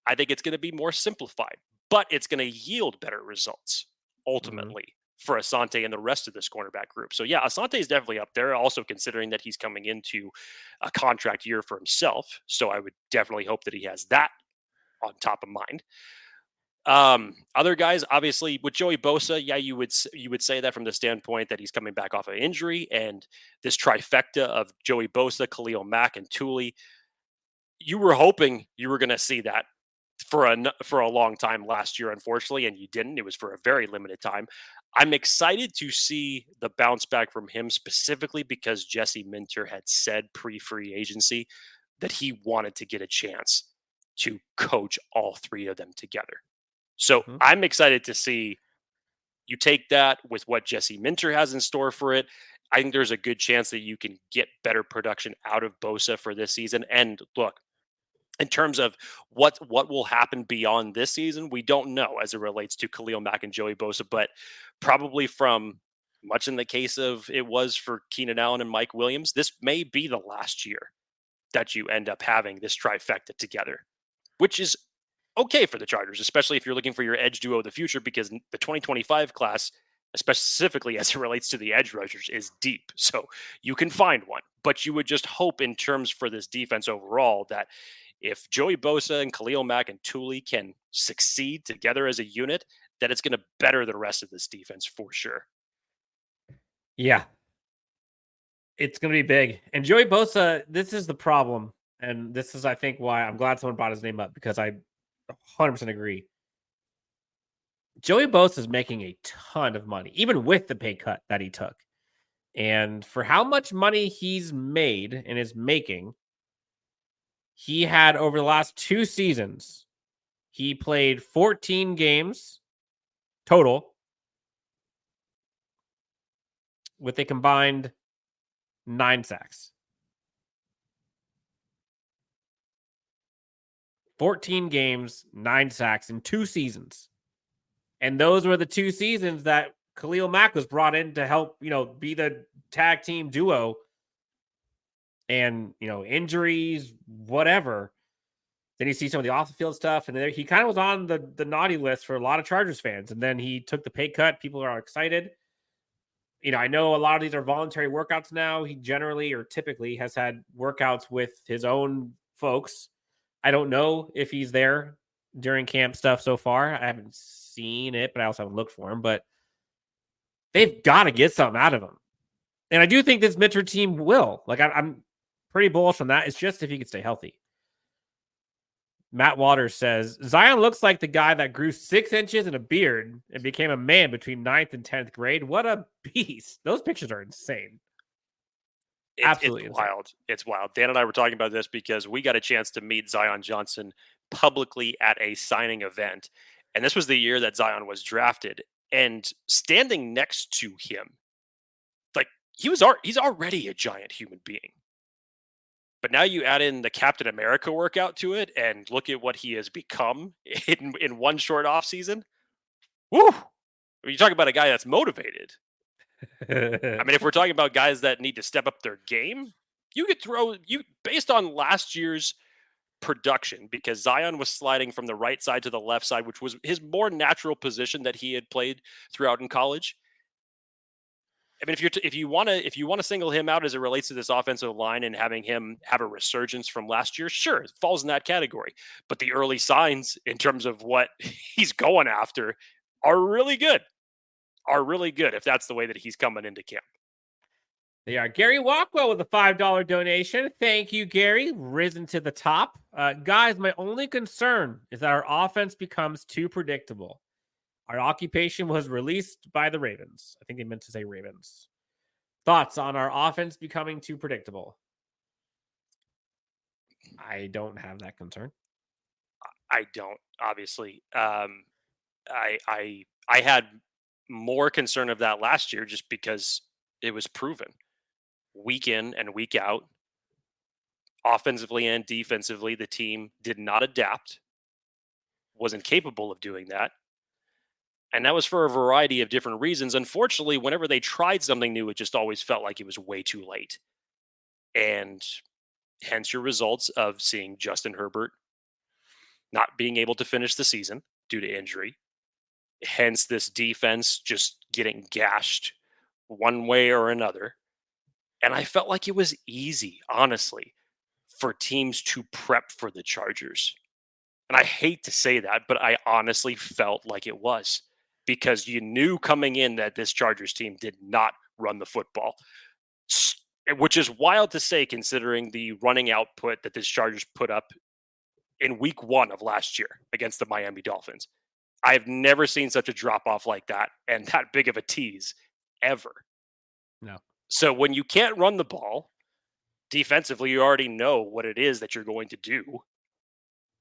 I think it's going to be more simplified, but it's going to yield better results ultimately for Asante and the rest of this cornerback group. So yeah, Asante is definitely up there, also considering that he's coming into a contract year for himself. So I would definitely hope that he has that on top of mind. Other guys, obviously, with Joey Bosa, yeah, you would say that from the standpoint that he's coming back off of injury, and this trifecta of Joey Bosa, Khalil Mack, and Tuli, you were hoping you were going to see that for a long time last year, unfortunately, and you didn't. It was for a very limited time. I'm excited to see the bounce back from him, specifically because Jesse Minter had said pre-free agency that he wanted to get a chance to coach all 3 of them together. So I'm excited to see you take that with what Jesse Minter has in store for it. I think there's a good chance that you can get better production out of Bosa for this season. And look, in terms of what will happen beyond this season, we don't know as it relates to Khalil Mack and Joey Bosa, but probably from much in the case of it was for Keenan Allen and Mike Williams, this may be the last year that you end up having this trifecta together, which is okay for the Chargers, especially if you're looking for your edge duo of the future, because the 2025 class, specifically as it relates to the edge rushers, is deep. So you can find one, but you would just hope in terms for this defense overall that if Joey Bosa and Khalil Mack and Tuli can succeed together as a unit, that it's going to better the rest of this defense for sure. Yeah. It's going to be big. And Joey Bosa, this is the problem. And this is, I think, why I'm glad someone brought his name up, because I 100% agree. Joey Bosa is making a ton of money, even with the pay cut that he took. And for how much money he's made and is making, he had over the last 2 seasons, he played 14 games total with a combined 9 sacks. 14 games, 9 sacks in 2 seasons. And those were the 2 seasons that Khalil Mack was brought in to help, be the tag team duo. And, injuries, whatever. Then you see some of the off the field stuff. And he kind of was on the naughty list for a lot of Chargers fans. And then he took the pay cut. People are excited. I know a lot of these are voluntary workouts now. He generally or typically has had workouts with his own folks. I don't know if he's there during camp stuff so far. I haven't seen it, but I also haven't looked for him. But they've got to get something out of him. And I do think this Mitchell team will. I'm pretty bullish on that. It's just if he could stay healthy. Matt Waters says, Zion looks like the guy that grew 6 inches and a beard and became a man between 9th and 10th grade. What a beast. Those pictures are insane. Absolutely it's wild. It's wild. Dan and I were talking about this because we got a chance to meet Zion Johnson publicly at a signing event. And this was the year that Zion was drafted. And standing next to him, he's already a giant human being. But now you add in the Captain America workout to it and look at what he has become in one short offseason. Woo! You talk about a guy that's motivated. If we're talking about guys that need to step up their game, you could based on last year's production, because Zion was sliding from the right side to the left side, which was his more natural position that he had played throughout in college. If you want to single him out as it relates to this offensive line and having him have a resurgence from last year, sure, it falls in that category. But the early signs in terms of what he's going after are really good. If that's the way that he's coming into camp. They are. Gary Walkwell with a $5 donation. Thank you, Gary. Risen to the top. Guys, my only concern is that our offense becomes too predictable. Our occupation was released by the Ravens. I think they meant to say Ravens. Thoughts on our offense becoming too predictable? I don't have that concern. I don't, obviously. I had more concern of that last year just because it was proven. Week in and week out, offensively and defensively, the team did not adapt, wasn't capable of doing that. And that was for a variety of different reasons. Unfortunately, whenever they tried something new, it just always felt like it was way too late. And hence your results of seeing Justin Herbert not being able to finish the season due to injury. Hence this defense just getting gashed one way or another. And I felt like it was easy, honestly, for teams to prep for the Chargers. And I hate to say that, but I honestly felt like it was. Because you knew coming in that this Chargers team did not run the football, which is wild to say considering the running output that this Chargers put up in week 1 of last year against the Miami Dolphins. I've never seen such a drop-off like that and that big of a tease ever. No. So when you can't run the ball, defensively, you already know what it is that you're going to do.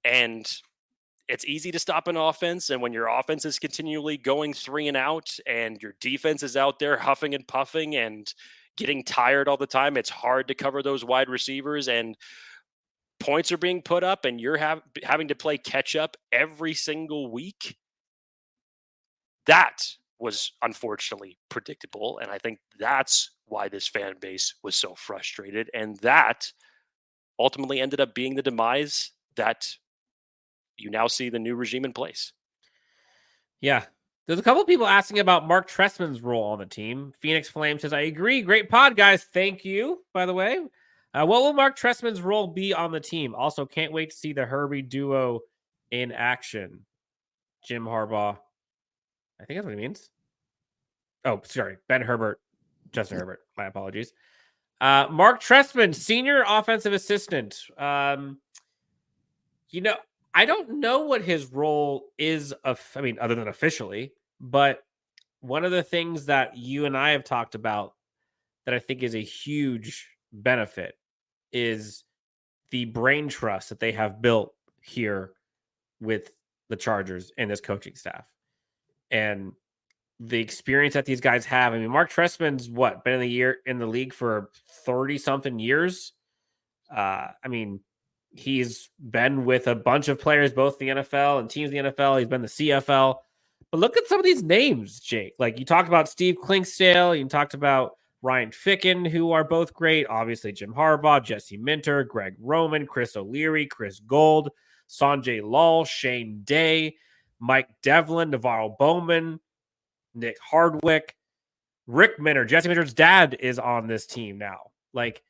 And it's easy to stop an offense, and when your offense is continually going 3 and out and your defense is out there huffing and puffing and getting tired all the time, it's hard to cover those wide receivers, and points are being put up, and you're having to play catch up every single week. That was unfortunately predictable, and I think that's why this fan base was so frustrated, and that ultimately ended up being the demise that you now see the new regime in place. Yeah. There's a couple of people asking about Mark Trestman's role on the team. Phoenix Flame says, I agree. Great pod, guys. Thank you, by the way. What will Mark Trestman's role be on the team? Also, can't wait to see the Herbie duo in action. Jim Harbaugh. I think that's what he means. Oh, sorry. Ben Herbert. Justin Herbert. My apologies. Mark Trestman, senior offensive assistant. I don't know what his role is, other than officially, but one of the things that you and I have talked about that I think is a huge benefit is the brain trust that they have built here with the Chargers and this coaching staff. And the experience that these guys have. I mean, Mark Trestman's been in the league for 30 something years. I mean, he's been with a bunch of players, both the NFL and teams in the NFL. He's been the CFL. But look at some of these names, Jake. Like you talked about Steve Klinksdale, you talked about Ryan Ficken, who are both great. Obviously, Jim Harbaugh, Jesse Minter, Greg Roman, Chris O'Leary, Chris Gold, Sanjay Lal, Shane Day, Mike Devlin, Navarro Bowman, Nick Hardwick, Rick Minter. Jesse Minter's dad is on this team now. Like,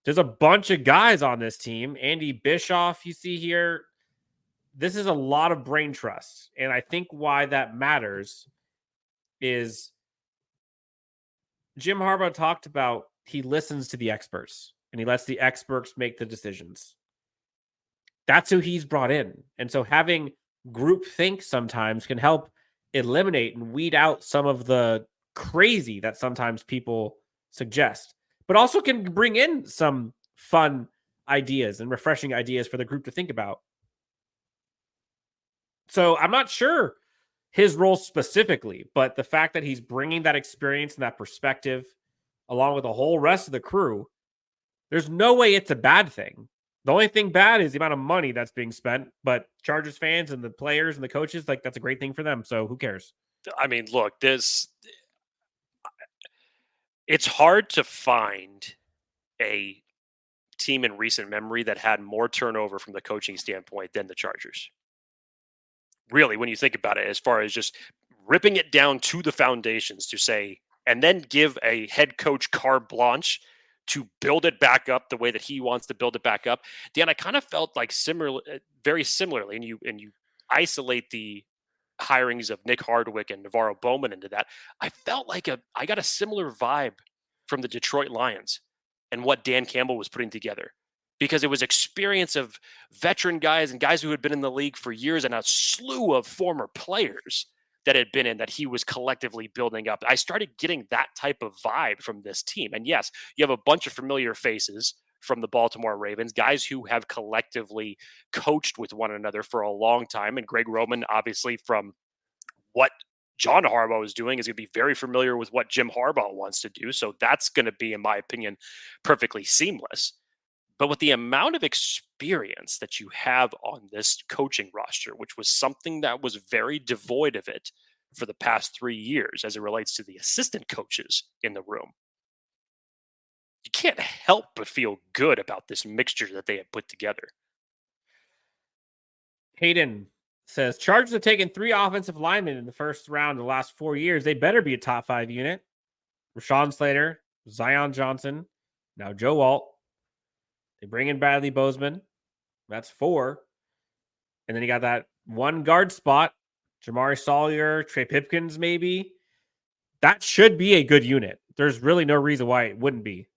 there's a bunch of guys on this team. Andy Bischoff, you see here. This is a lot of brain trust. And I think why that matters is Jim Harbaugh talked about he listens to the experts and he lets the experts make the decisions. That's who he's brought in. And so having group think sometimes can help eliminate and weed out some of the crazy that sometimes people suggest, but also can bring in some fun ideas and refreshing ideas for the group to think about. So I'm not sure his role specifically, but the fact that he's bringing that experience and that perspective along with the whole rest of the crew, there's no way it's a bad thing. The only thing bad is the amount of money that's being spent, but Chargers fans and the players and the coaches, like that's a great thing for them. So who cares? I mean, look, it's hard to find a team in recent memory that had more turnover from the coaching standpoint than the Chargers. Really, when you think about it, as far as just ripping it down to the foundations to say, and then give a head coach carte blanche to build it back up the way that he wants to build it back up. Dan, I kind of felt like very similarly, and you isolate the hirings of Nick Hardwick and Navarro Bowman into that. I felt like I got a similar vibe from the Detroit Lions and what Dan Campbell was putting together, because it was experience of veteran guys and guys who had been in the league for years and a slew of former players that had been in that he was collectively building up. I started getting that type of vibe from this team. And yes, you have a bunch of familiar faces from the Baltimore Ravens, guys who have collectively coached with one another for a long time. And Greg Roman, obviously, from what John Harbaugh is doing, is going to be very familiar with what Jim Harbaugh wants to do. So that's going to be, in my opinion, perfectly seamless. But with the amount of experience that you have on this coaching roster, which was something that was very devoid of it for the past 3 years as it relates to the assistant coaches in the room, you can't help but feel good about this mixture that they have put together. Hayden says, Chargers have taken 3 offensive linemen in the first round in the last 4 years. They better be a top 5 unit. Rashawn Slater, Zion Johnson, now Joe Alt. They bring in Bradley Bozeman. That's 4. And then you got that one guard spot, Jamari Sawyer, Trey Pipkins, maybe. That should be a good unit. There's really no reason why it wouldn't be,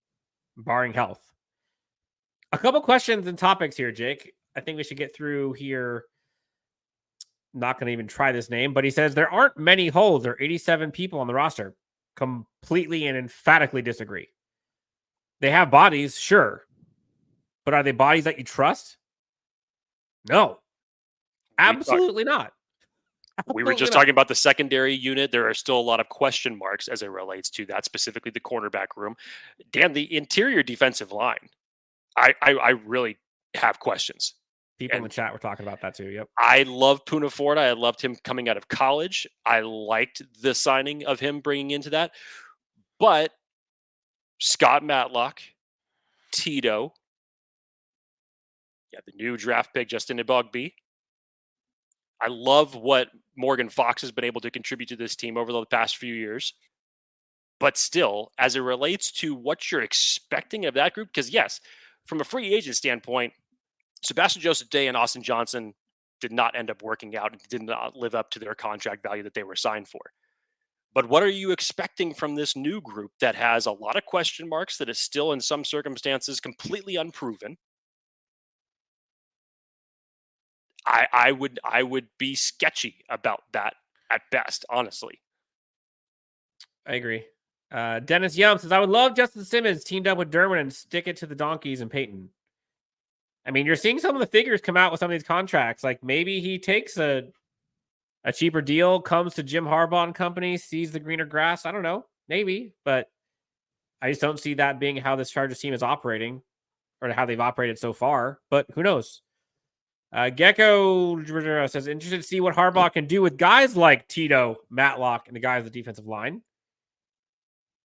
barring health. A couple questions and topics here, Jake. I think we should get through here. Not going to even try this name, but he says there aren't many holes. There are 87 people on the roster. Completely and emphatically disagree. They have bodies, sure. But are they bodies that you trust? No. Absolutely not. We were just talking about the secondary unit. There are still a lot of question marks as it relates to that, specifically the cornerback room. Dan, the interior defensive line, I really have questions. People in the chat were talking about that too. Yep. I love Puna Ford. I loved him coming out of college. I liked the signing of him bringing into that. But Scott Matlock, Tito, the new draft pick, Justin Eboigbe. I love what Morgan Fox has been able to contribute to this team over the past few years. But still, as it relates to what you're expecting of that group, because yes, from a free agent standpoint, Sebastian Joseph Day and Austin Johnson did not end up working out and did not live up to their contract value that they were signed for. But what are you expecting from this new group that has a lot of question marks, that is still in some circumstances completely unproven? I would be sketchy about that at best, honestly. I agree. Dennis Yum says, I would love Justin Simmons teamed up with Derwin and stick it to the Donkeys and Peyton. I mean, you're seeing some of the figures come out with some of these contracts. Like maybe he takes a cheaper deal, comes to Jim Harbaugh and company, sees the greener grass. I don't know. Maybe. But I just don't see that being how this Chargers team is operating or how they've operated so far. But who knows? Gecko says, interested to see what Harbaugh can do with guys like Tito, Matlock, and the guys on the defensive line.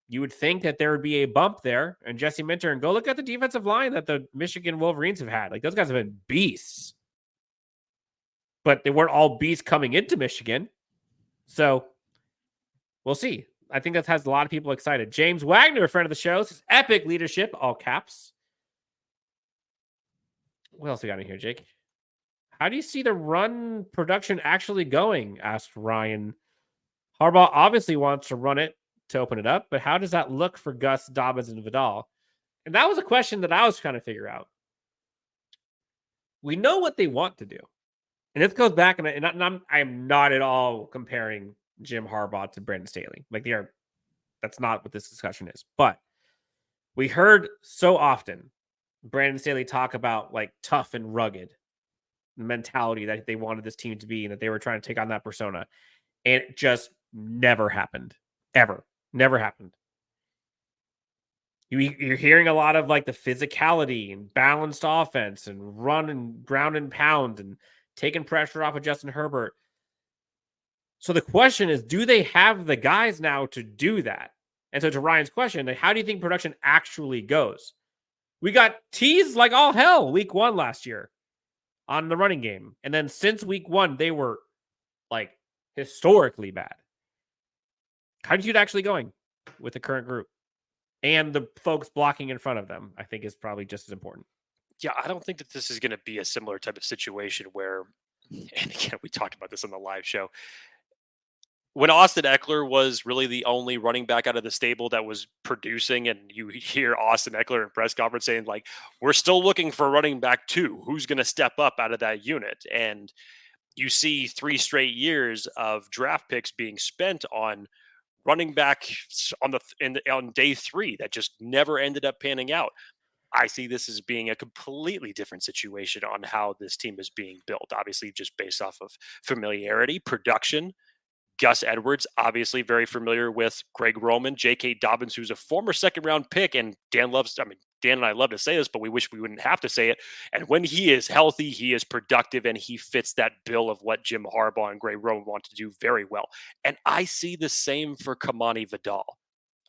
You would think that there would be a bump there. And Jesse Minter, and go look at the defensive line that the Michigan Wolverines have had. Like, those guys have been beasts. But they weren't all beasts coming into Michigan. So we'll see. I think that has a lot of people excited. James Wagner, a friend of the show, says, epic leadership, all caps. What else we got in here, Jake? How do you see the run production actually going? Asked Ryan. Harbaugh obviously wants to run it to open it up, but how does that look for Gus, Dobbins, and Vidal? And that was a question that I was trying to figure out. We know what they want to do. And this goes back, and I'm not at all comparing Jim Harbaugh to Brandon Staley. Like, that's not what this discussion is. But we heard so often Brandon Staley talk about like tough and rugged mentality that they wanted this team to be, and that they were trying to take on that persona. And it just never happened. Ever. Never happened. You're hearing a lot of like the physicality and balanced offense and run and ground and pound and taking pressure off of Justin Herbert. So the question is, do they have the guys now to do that? And so to Ryan's question, like, how do you think production actually goes? We got teased like all hell week 1 last year on the running game. And then since week 1, they were like historically bad. How do you see it actually going with the current group? And the folks blocking in front of them, I think, is probably just as important. Yeah, I don't think that this is going to be a similar type of situation where, and again, we talked about this on the live show, when Austin Eckler was really the only running back out of the stable that was producing, and you hear Austin Eckler in press conference saying, like, we're still looking for running back 2. Who's going to step up out of that unit? And you see 3 straight years of draft picks being spent on running back on day 3 that just never ended up panning out. I see this as being a completely different situation on how this team is being built. Obviously, just based off of familiarity, production. Gus Edwards, obviously very familiar with Greg Roman, J.K. Dobbins, who's a former second-round pick, and Dan and I love to say this, but we wish we wouldn't have to say it. And when he is healthy, he is productive, and he fits that bill of what Jim Harbaugh and Greg Roman want to do very well. And I see the same for Kimani Vidal.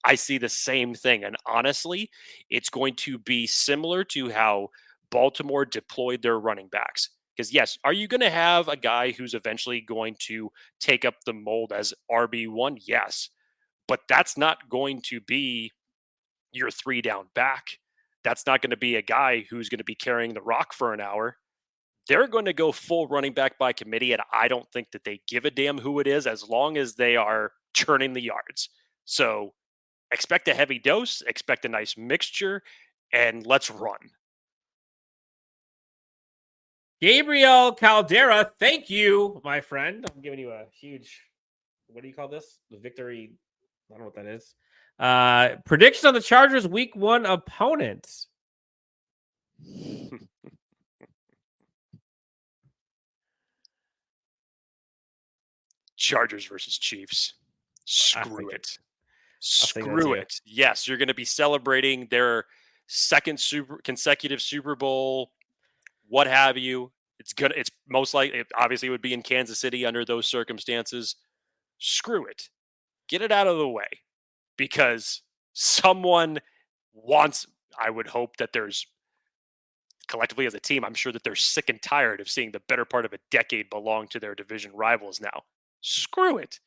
I see the same thing. And honestly, it's going to be similar to how Baltimore deployed their running backs. Because yes, are you going to have a guy who's eventually going to take up the mold as RB1? Yes. But that's not going to be your 3-down back. That's not going to be a guy who's going to be carrying the rock for an hour. They're going to go full running back by committee, and I don't think that they give a damn who it is as long as they are churning the yards. So expect a heavy dose, expect a nice mixture, and let's run. Gabriel Caldera, thank you, my friend. I'm giving you a huge, what do you call this? The victory. I don't know what that is. Prediction on the Chargers week 1 opponents. Chargers versus Chiefs. Screw it. Screw it. Yes, you're going to be celebrating their second consecutive Super Bowl, what have you. It's most likely, obviously, it would be in Kansas City under those circumstances. Screw it. Get it out of the way, because someone wants, I would hope that there's, collectively as a team, I'm sure that they're sick and tired of seeing the better part of a decade belong to their division rivals now. Screw it.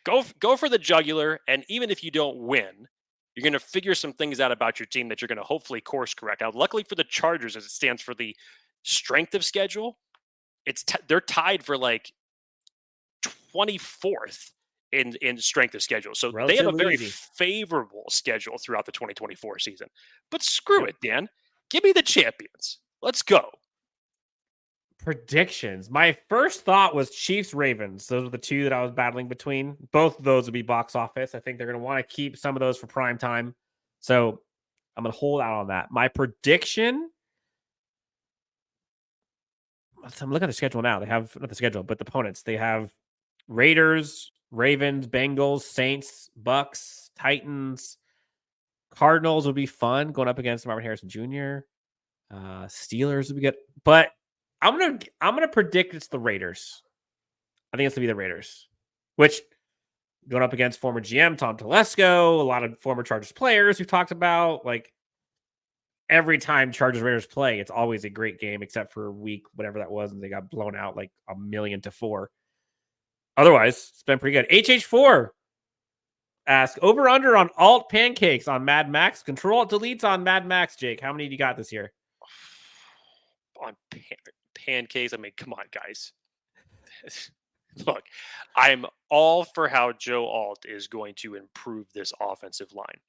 Go for the jugular, and even if you don't win, you're going to figure some things out about your team that you're going to hopefully course correct. Now, luckily for the Chargers, as it stands for the strength of schedule, they're tied for like 24th in strength of schedule. So they have a very favorable schedule throughout the 2024 season. But screw it, Dan. Give me the champions. Let's go. predictions. My first thought was Chiefs-Ravens. Those were the two that I was battling between. Both of those would be box office. I think they're going to want to keep some of those for prime time. So I'm going to hold out on that. My prediction, I'm looking at the schedule now. They have, not the schedule, but the opponents. They have Raiders, Ravens, Bengals, Saints, Bucks, Titans. Cardinals would be fun going up against Marvin Harrison Jr. Steelers would be good. But I'm gonna predict it's the Raiders. I think it's gonna be the Raiders, which going up against former GM Tom Telesco, a lot of former Chargers players we've talked about. Like every time Chargers Raiders play, it's always a great game, except for week whatever that was, and they got blown out like 1,000,000-4. Otherwise, it's been pretty good. HH4 ask over under on alt pancakes on Mad Max. Control alt deletes on Mad Max. Jake, how many do you got this year? On pancakes, I mean, come on, guys. Look, I'm all for how Joe Alt is going to improve this offensive line.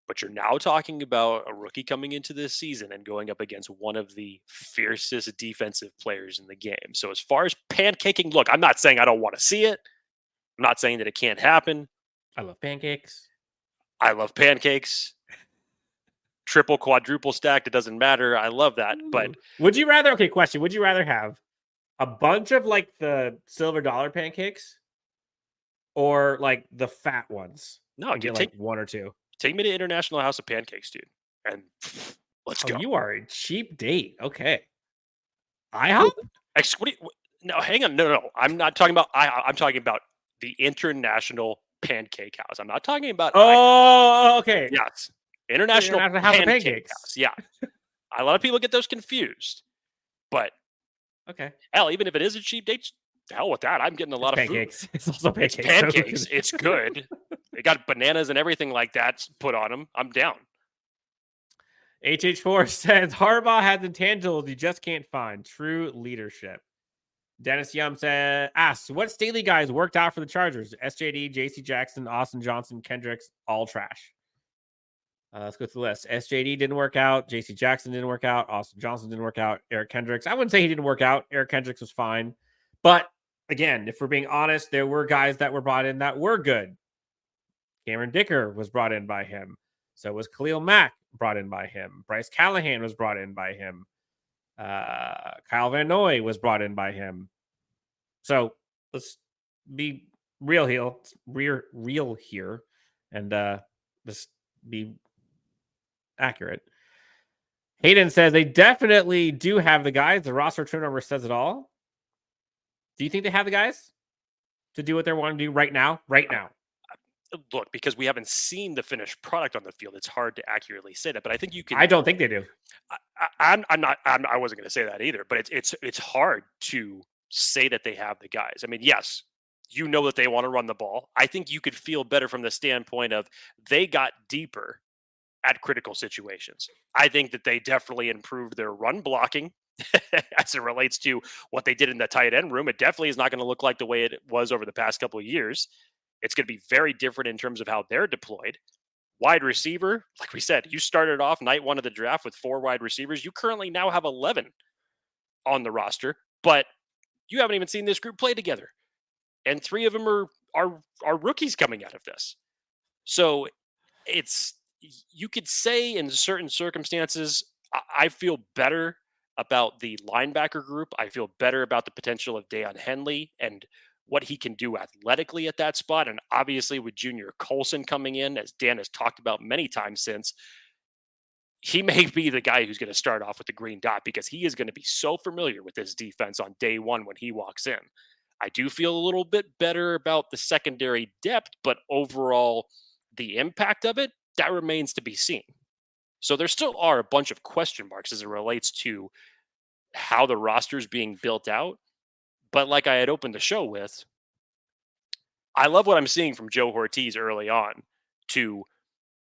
But you're now talking about a rookie coming into this season and going up against one of the fiercest defensive players in the game. So as far as pancaking, look, I'm not saying I don't want to see it. I'm not saying that it can't happen. I love pancakes. I love pancakes. Triple, quadruple stacked, it doesn't matter. I love that. But would you rather, okay, question, would you rather have a bunch of like the silver dollar pancakes or like the fat ones? No, get like one or two. Take me to International House of Pancakes, dude. And let's go. You are a cheap date. Okay. IHOP? No, hang on. No. I'm not talking about IHOP. I'm talking about the International Pancake House. I'm not talking about IHOP. Okay. Yes. International House of Pancakes. House. Yeah. A lot of people get those confused. But okay. Hell, even if it is a cheap date, hell with that. I'm getting a lot of pancakes. Food. It's also pancakes. It's pancakes. It's good. They got bananas and everything like that put on them. I'm down. HH4 says Harbaugh has intangibles you just can't find. True leadership. Dennis Yum asks, what Staley guys worked out for the Chargers? SJD, JC Jackson, Austin Johnson, Kendricks, all trash. Let's go through the list. SJD didn't work out. JC Jackson didn't work out. Austin Johnson didn't work out. Eric Kendricks, I wouldn't say he didn't work out. Eric Kendricks was fine. But again, if we're being honest, there were guys that were brought in that were good. Cameron Dicker was brought in by him. So was Khalil Mack brought in by him. Bryce Callahan was brought in by him. Kyle Van Noy was brought in by him. So let's be real here and just be accurate. Hayden says they definitely do have the guys. The roster turnover says it all. Do you think they have the guys to do what they're wanting to do right now? Right now. Look, because we haven't seen the finished product on the field, it's hard to accurately say that. But I think you can. I don't think they do. I wasn't going to say that either. But it's hard to say that they have the guys. I mean, yes, you know that they want to run the ball. I think you could feel better from the standpoint of they got deeper at critical situations. I think that they definitely improved their run blocking as it relates to what they did in the tight end room. It definitely is not going to look like the way it was over the past couple of years. It's going to be very different in terms of how they're deployed. Wide receiver, like we said, you started off night one of the draft with 4 wide receivers. You currently now have 11 on the roster, but you haven't even seen this group play together. And 3 of them are rookies coming out of this. So you could say in certain circumstances, I feel better about the linebacker group. I feel better about the potential of Daiyan Henley and what he can do athletically at that spot. And obviously with Junior Colson coming in, as Dan has talked about many times since, he may be the guy who's going to start off with the green dot because he is going to be so familiar with this defense on day one when he walks in. I do feel a little bit better about the secondary depth, but overall, the impact of it, that remains to be seen. So there still are a bunch of question marks as it relates to how the roster is being built out. But like I had opened the show with, I love what I'm seeing from Joe Ortiz early on to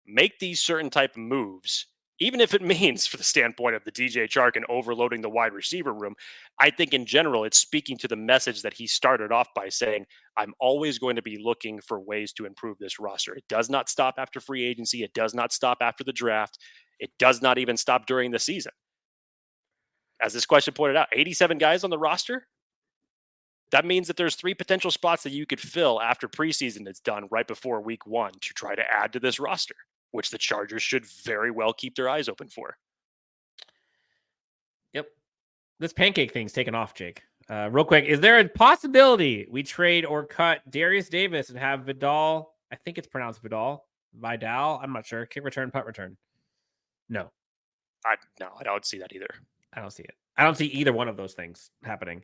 make these certain type of moves, even if it means for the standpoint of the DJ Chark and overloading the wide receiver room. I think in general, it's speaking to the message that he started off by saying, I'm always going to be looking for ways to improve this roster. It does not stop after free agency. It does not stop after the draft. It does not even stop during the season. as this question pointed out, 87 guys on the roster. That means that there's 3 potential spots that you could fill after preseason is done right before week 1 to try to add to this roster, which the Chargers should very well keep their eyes open for. Yep. This pancake thing's taken off, Jake. Real quick, is there a possibility we trade or cut Darius Davis and have Vidal? I think it's pronounced Vidal. I'm not sure. Kick return, punt return. No. I don't see that either. I don't see it. I don't see either one of those things happening.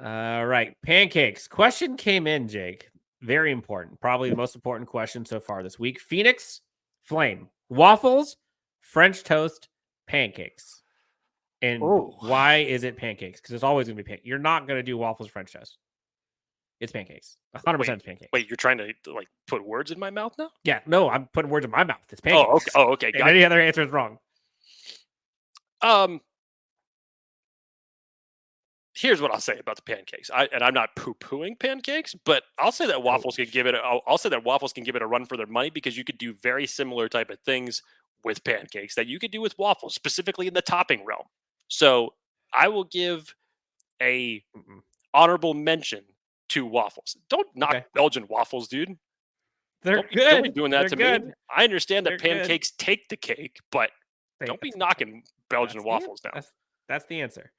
All right. Pancakes. Question came in, Jake. Very important. Probably the most important question so far this week. Phoenix Flame. Waffles, French toast, pancakes. And why is it pancakes? Because it's always going to be pancakes. You're not going to do waffles, French toast. It's pancakes. 100% pancakes. Wait, you're trying to like put words in my mouth now? Yeah, no, I'm putting words in my mouth. It's pancakes. Okay. Got any other answer is wrong. Here's what I'll say about the pancakes. I'm not poo-pooing pancakes, but I'll say that waffles can give it. I'll say that waffles can give it a run for their money because you could do very similar type of things with pancakes that you could do with waffles, specifically in the topping realm. So I will give a honorable mention to waffles. Don't knock Belgian waffles, dude. They're good. Don't be doing that to good. me. I understand that pancakes take the cake, but don't be knocking Belgian waffles now. That's the answer.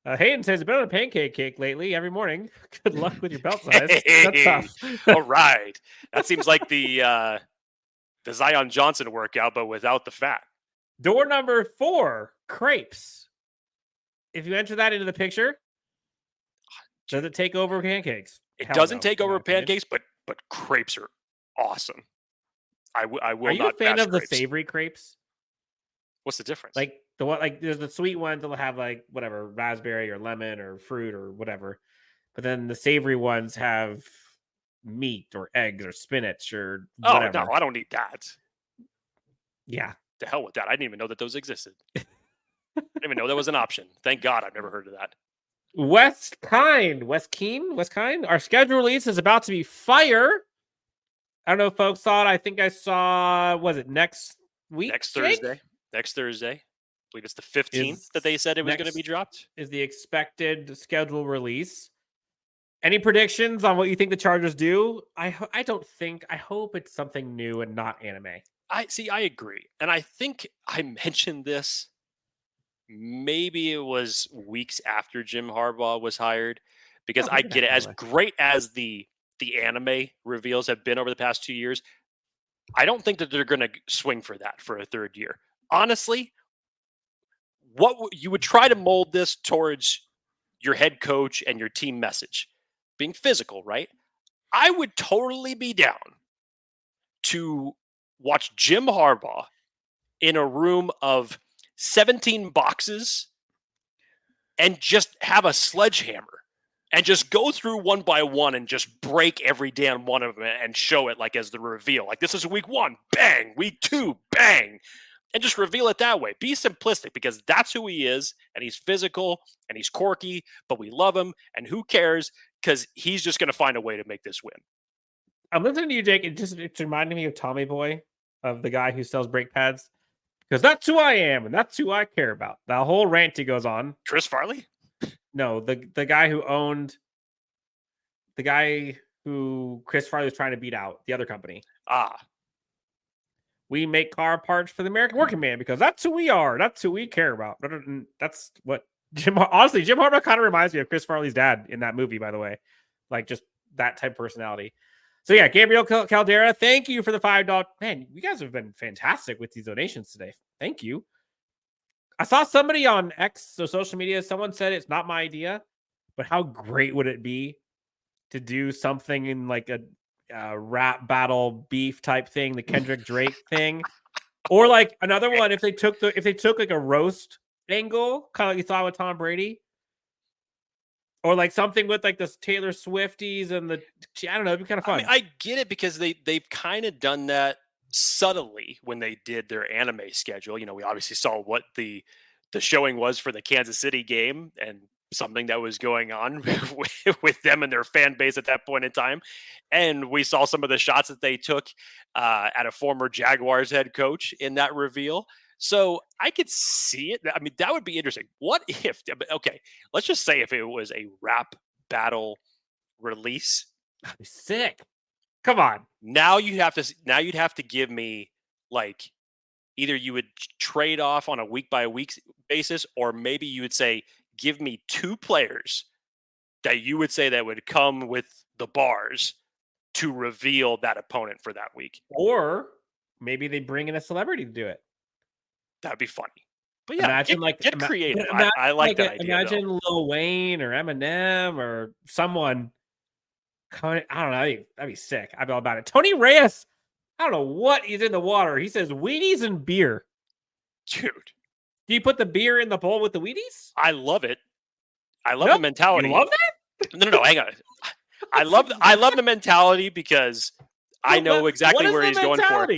Hayden says, been on a pancake cake lately every morning. Good luck with your belt size. That's tough. All right. That seems like the Daiyan Johnson workout, but without the fat. Door number 4, crepes. If you enter that into the picture, does it take over pancakes? It doesn't take over pancakes, but crepes are awesome. I will not. Are you a fan of crepes. The savory crepes? What's the difference? Like the one, like there's the sweet ones that'll have like whatever raspberry or lemon or fruit or whatever, but then the savory ones have meat or eggs or spinach or whatever. Oh no, I don't need that. Yeah, the hell with that. I didn't even know that those existed. I didn't even know that was an option. Thank God I've never heard of that. West Kine. Our schedule release is about to be fire. I don't know if folks saw it. I think I saw, was it next week? Next Thursday. I believe it's the 15th that they said it was going to be dropped. Is the expected schedule release. Any predictions on what you think the Chargers do? I hope it's something new and not anime. I agree. And I think I mentioned this. Maybe it was weeks after Jim Harbaugh was hired, because I get it. As great as the anime reveals have been over the past 2 years, I don't think that they're going to swing for that for a third year. Honestly, you would try to mold this towards your head coach and your team message being physical, right? I would totally be down to watch Jim Harbaugh in a room of 17 boxes and just have a sledgehammer and just go through one by one and just break every damn one of them and show it like as the reveal. Like, this is week 1, bang, week 2, bang, and just reveal it that way. Be simplistic, because that's who he is, and he's physical and he's quirky, but we love him, and who cares, because he's just going to find a way to make this win. I'm listening to you, Jake. It's reminding me of Tommy Boy, of the guy who sells brake pads. Because that's who I am, and that's who I care about. The whole rant he goes on. Chris Farley? No, the guy who owned... The guy who Chris Farley was trying to beat out, the other company. We make car parts for the American working man because that's who we are. That's who we care about. That's what Jim Harbaugh kind of reminds me of Chris Farley's dad in that movie, by the way. Like, just that type of personality. So yeah, Gabriel Caldera, thank you for the $5. Man, you guys have been fantastic with these donations today. Thank you. I saw somebody on X, so social media, someone said it's not my idea, but how great would it be to do something in like a rap battle beef type thing, the Kendrick Drake thing, or like another one if they took like a roast angle, kind of like you saw with Tom Brady. Or like something with like the Taylor Swifties and I don't know, it'd be kind of fun. I mean, I get it, because they've kind of done that subtly when they did their anime schedule. You know, we obviously saw what the showing was for the Kansas City game and something that was going on with them and their fan base at that point in time. And we saw some of the shots that they took at a former Jaguars head coach in that reveal. So I could see it. I mean, that would be interesting. What if? Okay, let's just say if it was a rap battle release. That'd be sick. Come on. Now you'd have to give me like either you would trade off on a week by week basis, or maybe you would say give me 2 players that you would say that would come with the bars to reveal that opponent for that week. Or maybe they bring in a celebrity to do it. That'd be funny. But yeah, imagine get creative. Imagine I like that idea. Imagine Lil Wayne or Eminem or someone coming. I don't know. That'd be sick. I'd be all about it. Tony Reyes. I don't know what he's in the water. He says Wheaties and beer. Dude. Do you put the beer in the bowl with the Wheaties? I love it. I love the mentality. You love that? No, hang on. I love the mentality because I know exactly where he's going for. What are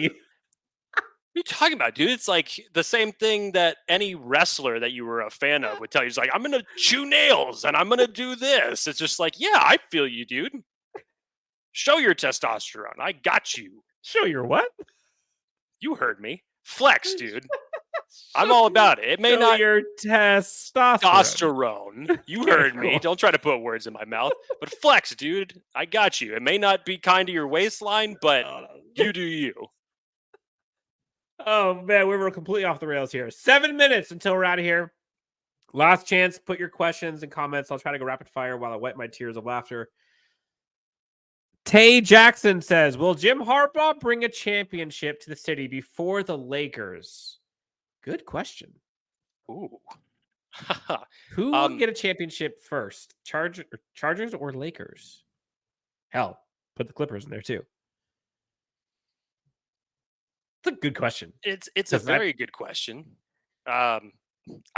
you talking about, dude? It's like the same thing that any wrestler that you were a fan of would tell you. It's like, I'm going to chew nails and I'm going to do this. It's just like, yeah, I feel you, dude. Show your testosterone. I got you. Show your what? You heard me. Flex, dude. I'm all about it. It may not your testosterone. You heard me. Don't try to put words in my mouth. But flex, dude. I got you. It may not be kind to your waistline, but you do you. Oh man, we were completely off the rails here. 7 minutes until we're out of here. Last chance. Put your questions and comments. I'll try to go rapid fire while I wipe my tears of laughter. Tay Jackson says, will Jim Harbaugh bring a championship to the city before the Lakers? Good question. Ooh. Who would get a championship first? Chargers or Lakers? Hell, put the Clippers in there too. It's a good question. It's a very good question. I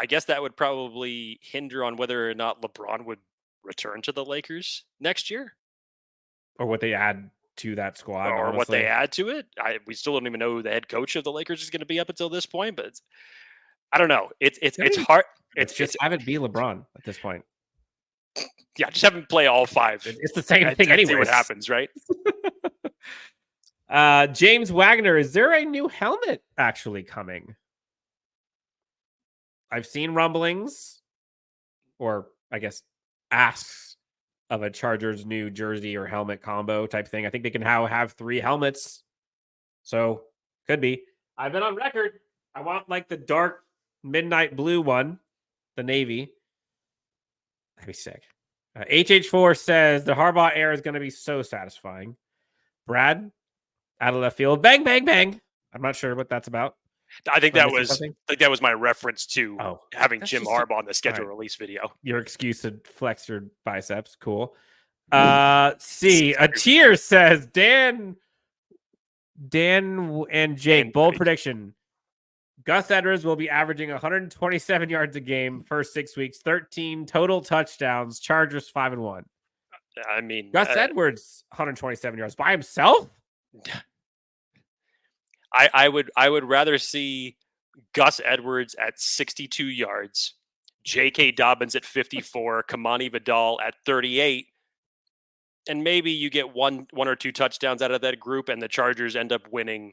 guess that would probably hinder on whether or not LeBron would return to the Lakers next year. Or what they add to that squad. Or honestly, what they add to it. We still don't even know who the head coach of the Lakers is going to be up until this point. But I don't know. It's hard. It's just have it be LeBron at this point. Yeah, just have him play all 5. It's the same thing anyway. See what happens, right? James Wagner, is there a new helmet actually coming? I've seen rumblings, or I guess asks, of a Chargers new jersey or helmet combo type thing. I think they can now have 3 helmets. So could be. I've been on record. I want like the dark midnight blue one, the navy. That'd be sick. HH4 says the Harbaugh era is going to be so satisfying. Brad, out of left field, bang, bang, bang. I'm not sure what that's about. I think that was my reference to having Jim Harbaugh on the schedule release video. Your excuse to flex your biceps. Cool. See, a cheer says Dan and Jake, bold prediction. Gus Edwards will be averaging 127 yards a game first 6 weeks, 13 total touchdowns, Chargers 5-1. I mean, Gus Edwards 127 yards by himself? I would rather see Gus Edwards at 62 yards, J.K. Dobbins at 54, Kimani Vidal at 38, and maybe you get one or 2 touchdowns out of that group, and the Chargers end up winning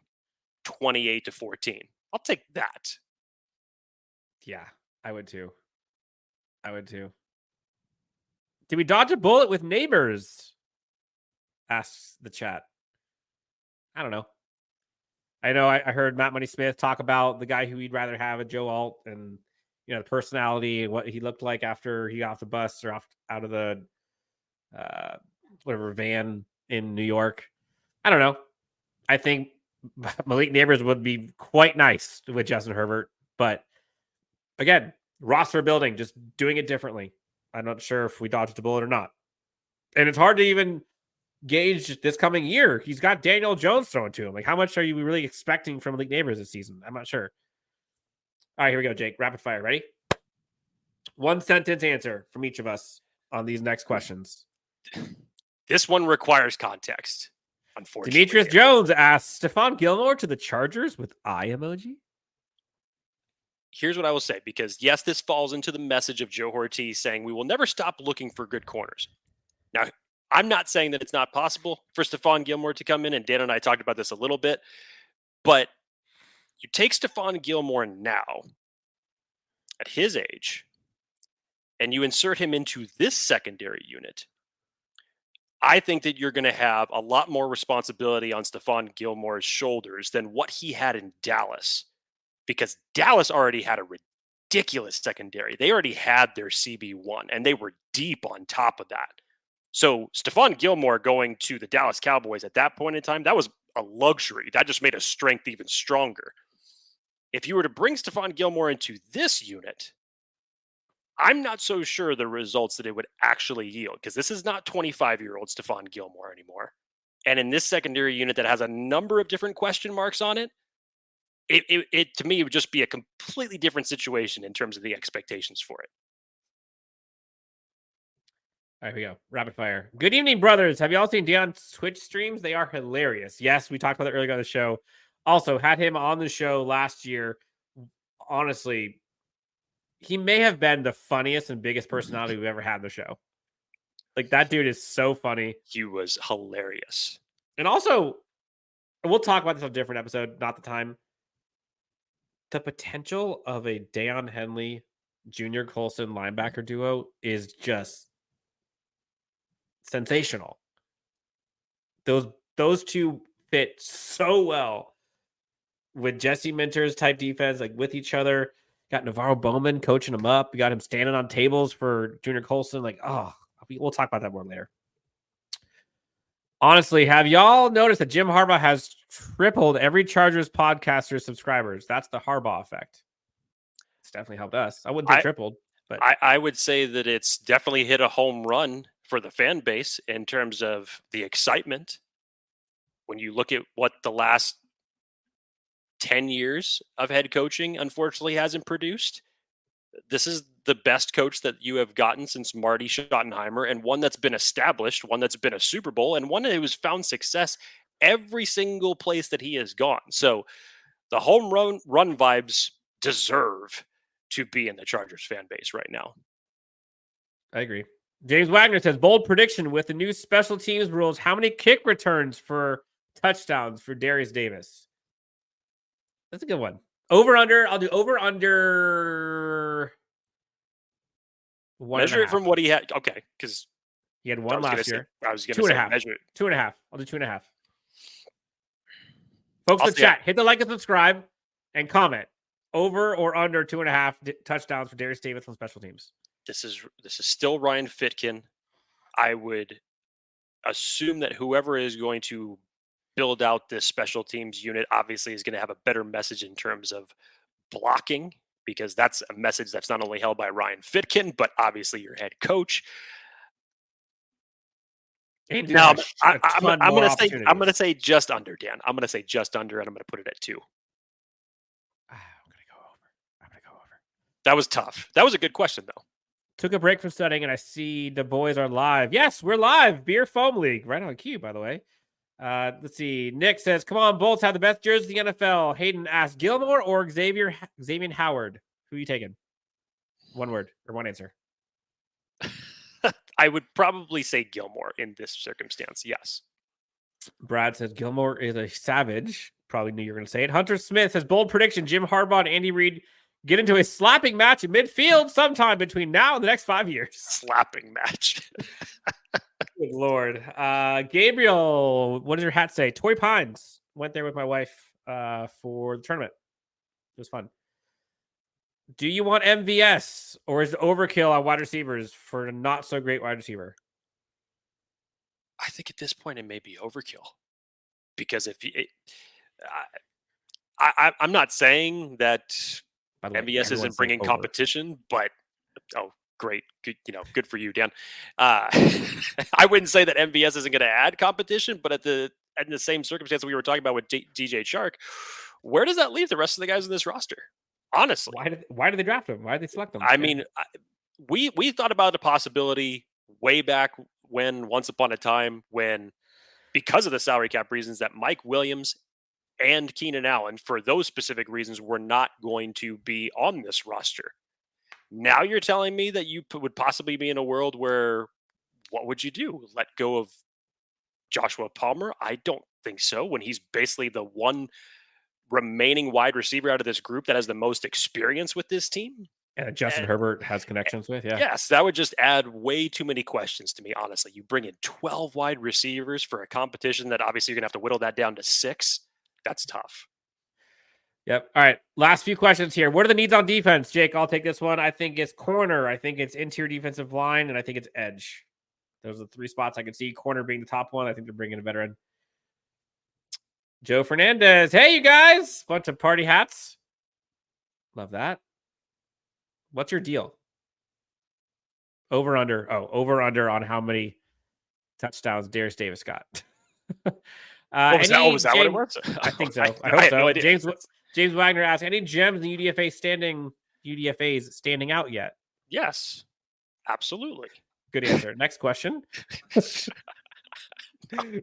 28-14. I'll take that. Yeah, I would too. Did we dodge a bullet with neighbors? Asks the chat. I don't know. I know I heard Matt Money Smith talk about the guy who he'd rather have a Joe Alt and, you know, the personality and what he looked like after he got off the bus or out of the whatever van in New York. I don't know. I think Malik Neighbors would be quite nice with Justin Herbert, but again, roster building, just doing it differently. I'm not sure if we dodged a bullet or not. And it's hard to even gauge this coming year. He's got Daniel Jones thrown to him. Like, how much are you really expecting from Malik Neighbors this season? I'm not sure. All right, here we go, Jake. Rapid fire. Ready? 1 sentence answer from each of us on these next questions. This one requires context, unfortunately. Demetrius Jones asks, Stephon Gilmore to the Chargers with eye emoji? Here's what I will say, because yes, this falls into the message of Joe Hortiz saying we will never stop looking for good corners. Now, I'm not saying that it's not possible for Stephon Gilmore to come in, and Dan and I talked about this a little bit, but You take Stephon Gilmore now, at his age, and you insert him into this secondary unit. I think that you're going to have a lot more responsibility on Stephon Gilmore's shoulders than what he had in Dallas, because Dallas already had a ridiculous secondary. They already had their CB1, and they were deep on top of that. So Stephon Gilmore going to the Dallas Cowboys at that point in time, that was a luxury. That just made his strength even stronger. If you were to bring Stephon Gilmore into this unit, I'm not so sure the results that it would actually yield, because this is not 25-year-old Stephon Gilmore anymore. And in this secondary unit that has a number of different question marks on it, it to me would just be a completely different situation in terms of the expectations for it. All right, here we go. Rapid fire. Good evening, brothers. Have you all seen Daiyon's Twitch streams? They are hilarious. Yes, we talked about it earlier on the show. Also, had him on the show last year. Honestly, he may have been the funniest and biggest personality we've ever had on the show. Like, that dude is so funny. He was hilarious. And also, we'll talk about this on a different episode, not the time. The potential of a Daiyan Henley Junior Colson linebacker duo is just sensational. Those two fit so well with Jesse Minter's type defense, like with each other. Got Navarro Bowman coaching him up. We got him standing on tables for Junior Colson. Like, we'll talk about that more later. Honestly, have y'all noticed that Jim Harbaugh has tripled every Chargers podcaster's subscribers? That's the Harbaugh effect. It's definitely helped us. I wouldn't say tripled, but I would say that it's definitely hit a home run for the fan base in terms of the excitement. When you look at what the last 10 years of head coaching unfortunately hasn't produced, this is the best coach that you have gotten since Marty Schottenheimer, and one that's been established, one that's been a Super Bowl, and one who has found success every single place that he has gone. So the home run vibes deserve to be in the Chargers fan base right now. I agree. James Wagner says, bold prediction with the new special teams rules. How many kick returns for touchdowns for Darius Davis? That's a good one. Over under. I'll do over under. Measure it from what he had. Okay, because he had one last year. I was going to say 2.5. measure it. 2.5. I'll do 2.5. Folks in the chat, hit the like and subscribe and comment. Over or under 2.5 touchdowns for Darius Davis on special teams. This is still Ryan Fitkin. I would assume that whoever is going to build out this special teams unit obviously is going to have a better message in terms of blocking, because that's a message that's not only held by Ryan Fitkin, but obviously your head coach. Now, I'm going to say just under, Dan. I'm going to say just under, and I'm going to put it at 2. I'm going to go over. That was tough. That was a good question, though. Took a break from studying, and I see the boys are live. Yes, we're live. Beer Foam League. Right on cue, by the way. Let's see. Nick says, come on, Bolts have the best jersey in the NFL. Hayden asks, Gilmore or Xavier Howard? Who are you taking? One word or one answer. I would probably say Gilmore in this circumstance. Yes. Brad says Gilmore is a savage. Probably knew you were going to say it. Hunter Smith says, bold prediction. Jim Harbaugh and Andy Reid get into a slapping match in midfield sometime between now and the next 5 years. Slapping match. Good Lord. Gabriel, what does your hat say? Toy Pines. Went there with my wife for the tournament. It was fun. Do you want MVS or is it overkill on wide receivers for a not so great wide receiver? I think at this point it may be overkill, because I'm not saying that MVS isn't bringing competition, but great, good for you, Dan. I wouldn't say that MVS isn't going to add competition, but in the same circumstance we were talking about with DJ Chark, where does that leave the rest of the guys in this roster? Honestly, why did they draft him? Why did they select him? I mean, we thought about the possibility way back when, once upon a time, when, because of the salary cap reasons, that Mike Williams and Keenan Allen, for those specific reasons, were not going to be on this roster. Now you're telling me that you would possibly be in a world where, what would you do? Let go of Joshua Palmer? I don't think so, when he's basically the one remaining wide receiver out of this group that has the most experience with this team. And Justin Herbert has connections with, yeah. Yes, that would just add way too many questions to me, honestly. You bring in 12 wide receivers for a competition that obviously you're going to have to whittle that down to 6. That's tough. Yep. All right. Last few questions here. What are the needs on defense, Jake? I'll take this one. I think it's corner. I think it's interior defensive line, and I think it's edge. Those are the 3 spots I could see. Corner being the top one. I think they're bringing a veteran. Joe Fernandez. Hey, you guys. Bunch of party hats. Love that. What's your deal? Over under. Oh, over under on how many touchdowns Darius Davis got. Was that what it was? I think so. I I hope had so. no idea. James Wagner asked, any gems in UDFAs standing out yet? Yes, absolutely. Good answer. Next question.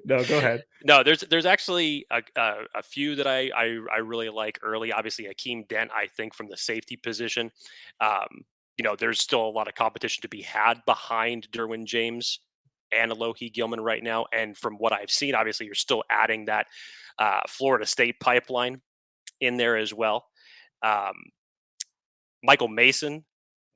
No, go ahead. No, there's actually a few that I really like early. Obviously, Akeem Dent, I think, from the safety position. There's still a lot of competition to be had behind Derwin James and Alohi Gilman right now. And from what I've seen, obviously, you're still adding that Florida State pipeline in there as well. Michael Mason,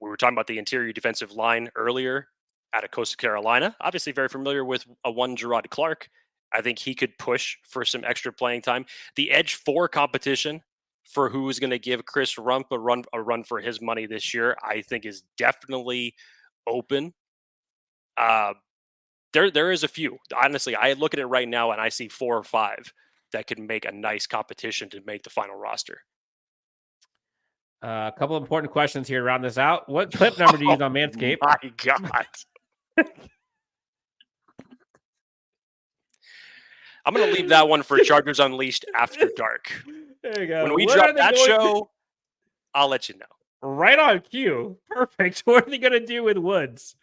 we were talking about the interior defensive line earlier out of Coastal Carolina. Obviously very familiar with one Gerard Clark. I think he could push for some extra playing time. The edge 4 competition for who's going to give Chris Rump a run for his money this year, I think is definitely open. There is a few. Honestly, I look at it right now and I see 4 or 5 that could make a nice competition to make the final roster. A couple of important questions here to round this out. What clip number do you use on Manscaped? My God. I'm going to leave that one for Chargers Unleashed After Dark. There you go. When we drop that show, I'll let you know. Right on cue. Perfect. What are they going to do with Woods?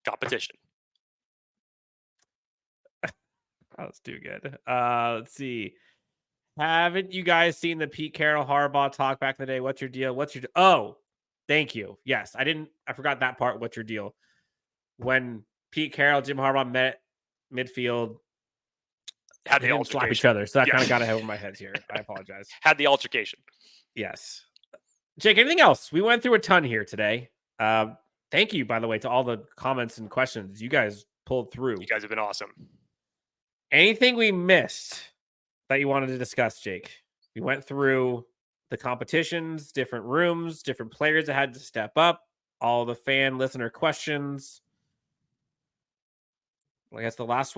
Competition. That's too good. Let's see. Haven't you guys seen the Pete Carroll Harbaugh talk back in the day? What's your deal? Oh, thank you. Yes, I forgot that part. What's your deal? When Pete Carroll, Jim Harbaugh met midfield, had the altercation. Slap each other. So that kind of got ahead of my head here. I apologize. Had the altercation. Yes. Jake, anything else? We went through a ton here today. Thank you, by the way, to all the comments and questions. You guys pulled through. You guys have been awesome. Anything we missed that you wanted to discuss, Jake? We went through the competitions, different rooms, different players that had to step up, all the fan listener questions. I guess the last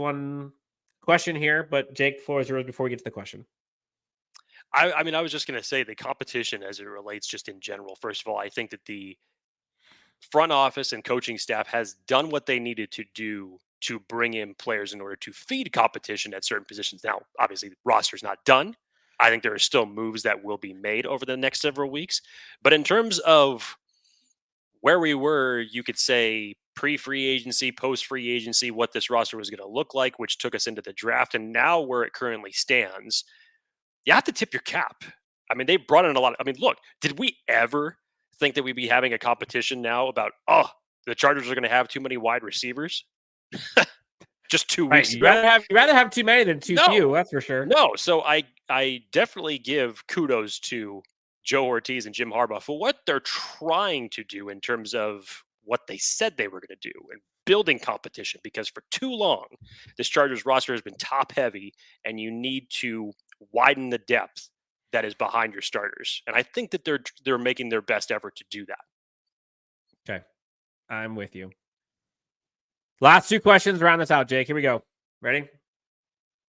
question here, but Jake, the floor is yours before we get to the question. I mean, I was just going to say the competition as it relates just in general. First of all, I think that the front office and coaching staff has done what they needed to do to bring in players in order to feed competition at certain positions. Now, obviously, the roster's not done. I think there are still moves that will be made over the next several weeks. But in terms of where we were, you could say pre-free agency, post-free agency, what this roster was going to look like, which took us into the draft. And now where it currently stands, you have to tip your cap. I mean, they brought in a lot. Look, did we ever think that we'd be having a competition now about, the Chargers are going to have too many wide receivers? Just 2 weeks ago. You'd rather have too many than too few, that's for sure. No, so I definitely give kudos to Joe Ortiz and Jim Harbaugh for what they're trying to do in terms of what they said they were going to do and building competition, because for too long, this Chargers roster has been top heavy and you need to widen the depth that is behind your starters. And I think that they're making their best effort to do that. Okay. I'm with you. Last 2 questions, round this out, Jake. Here we go. Ready?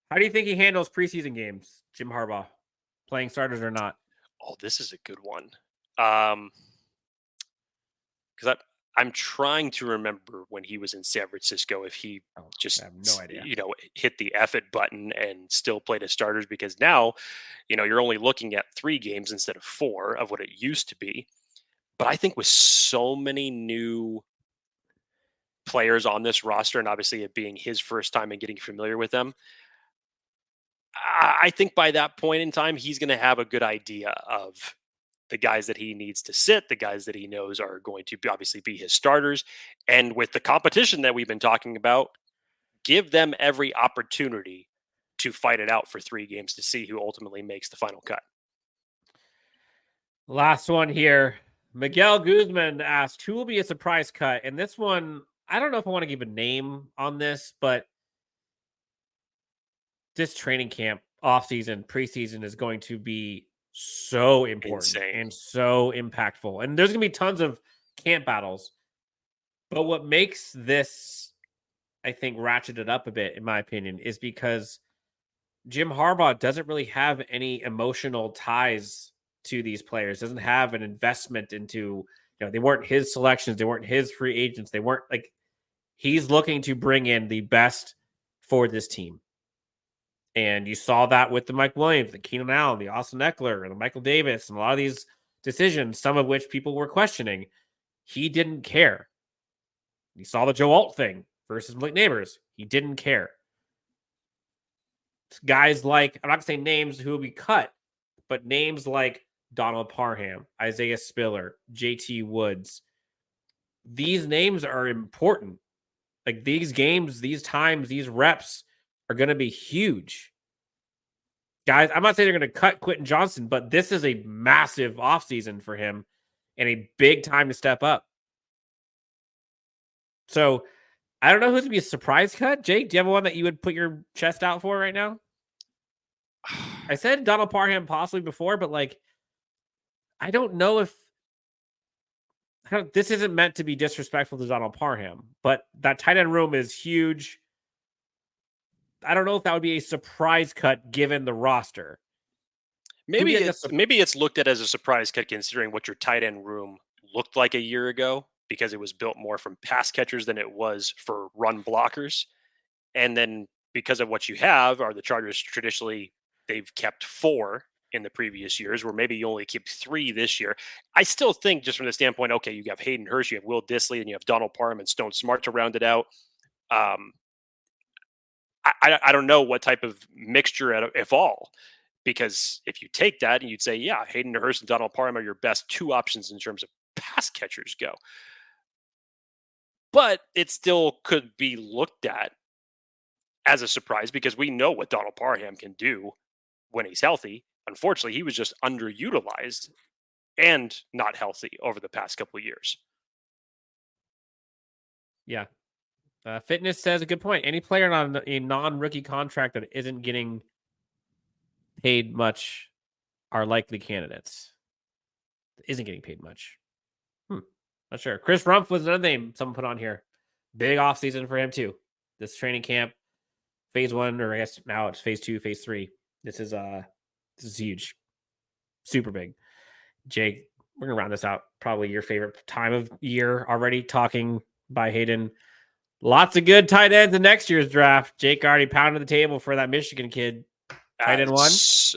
How do you think he handles preseason games, Jim Harbaugh? Playing starters or not? Oh, this is a good one. Because I'm trying to remember when he was in San Francisco, if he just, I have no idea. Hit the F it button and still played as starters, because now, you're only looking at 3 games instead of 4 of what it used to be. But I think with so many new players on this roster, and obviously it being his first time and getting familiar with them, I think by that point in time, he's going to have a good idea of the guys that he needs to sit, the guys that he knows are going to obviously be his starters. And with the competition that we've been talking about, give them every opportunity to fight it out for 3 games to see who ultimately makes the final cut. Last one here. Miguel Guzman asked, who will be a surprise cut? And this one, I don't know if I want to give a name on this, but this training camp, offseason, preseason is going to be so important and so impactful. And there's going to be tons of camp battles. But what makes this, I think, ratchet it up a bit, in my opinion, is because Jim Harbaugh doesn't really have any emotional ties to these players, doesn't have an investment into, they weren't his selections, they weren't his free agents, they weren't like, he's looking to bring in the best for this team. And you saw that with the Mike Williams, the Keenan Allen, the Austin Eckler, and the Michael Davis, and a lot of these decisions, some of which people were questioning. He didn't care. You saw the Joe Alt thing versus Blake Neighbors. He didn't care. Guys like, I'm not going to say names who will be cut, but names like Donald Parham, Isaiah Spiller, JT Woods. These names are important. Like these games, these times, these reps are going to be huge. Guys, I'm not saying they're going to cut Quentin Johnston, but this is a massive offseason for him and a big time to step up. So I don't know who's going to be a surprise cut. Jake, do you have one that you would put your chest out for right now? I said Donald Parham possibly before, but I don't know if this isn't meant to be disrespectful to Donald Parham, but that tight end room is huge. I don't know if that would be a surprise cut given the roster. Maybe it's looked at as a surprise cut considering what your tight end room looked like a year ago, because it was built more from pass catchers than it was for run blockers. And then because of what you have, are the Chargers traditionally, they've kept 4 in the previous years, where maybe you only keep 3 this year. I still think, just from the standpoint, okay, you have Hayden Hurst, you have Will Dissly, and you have Donald Parham and Stone Smart to round it out. I don't know what type of mixture, if all, because if you take that and you'd say, yeah, Hayden Hurst and Donald Parham are your best 2 options in terms of pass catchers go. But it still could be looked at as a surprise because we know what Donald Parham can do when he's healthy. Unfortunately, he was just underutilized and not healthy over the past couple of years. Yeah. Fitness says a good point. Any player on a non-rookie contract that isn't getting paid much are likely candidates. Isn't getting paid much. Not sure. Chris Rumpf was another name someone put on here. Big offseason for him too. This training camp, phase 1, or I guess now it's phase 2, phase 3. This is huge. Super big. Jake, we're gonna round this out. Probably your favorite time of year already, talking by Hayden. Lots of good tight ends in next year's draft. Jake already pounded the table for that Michigan kid. Tight end 1.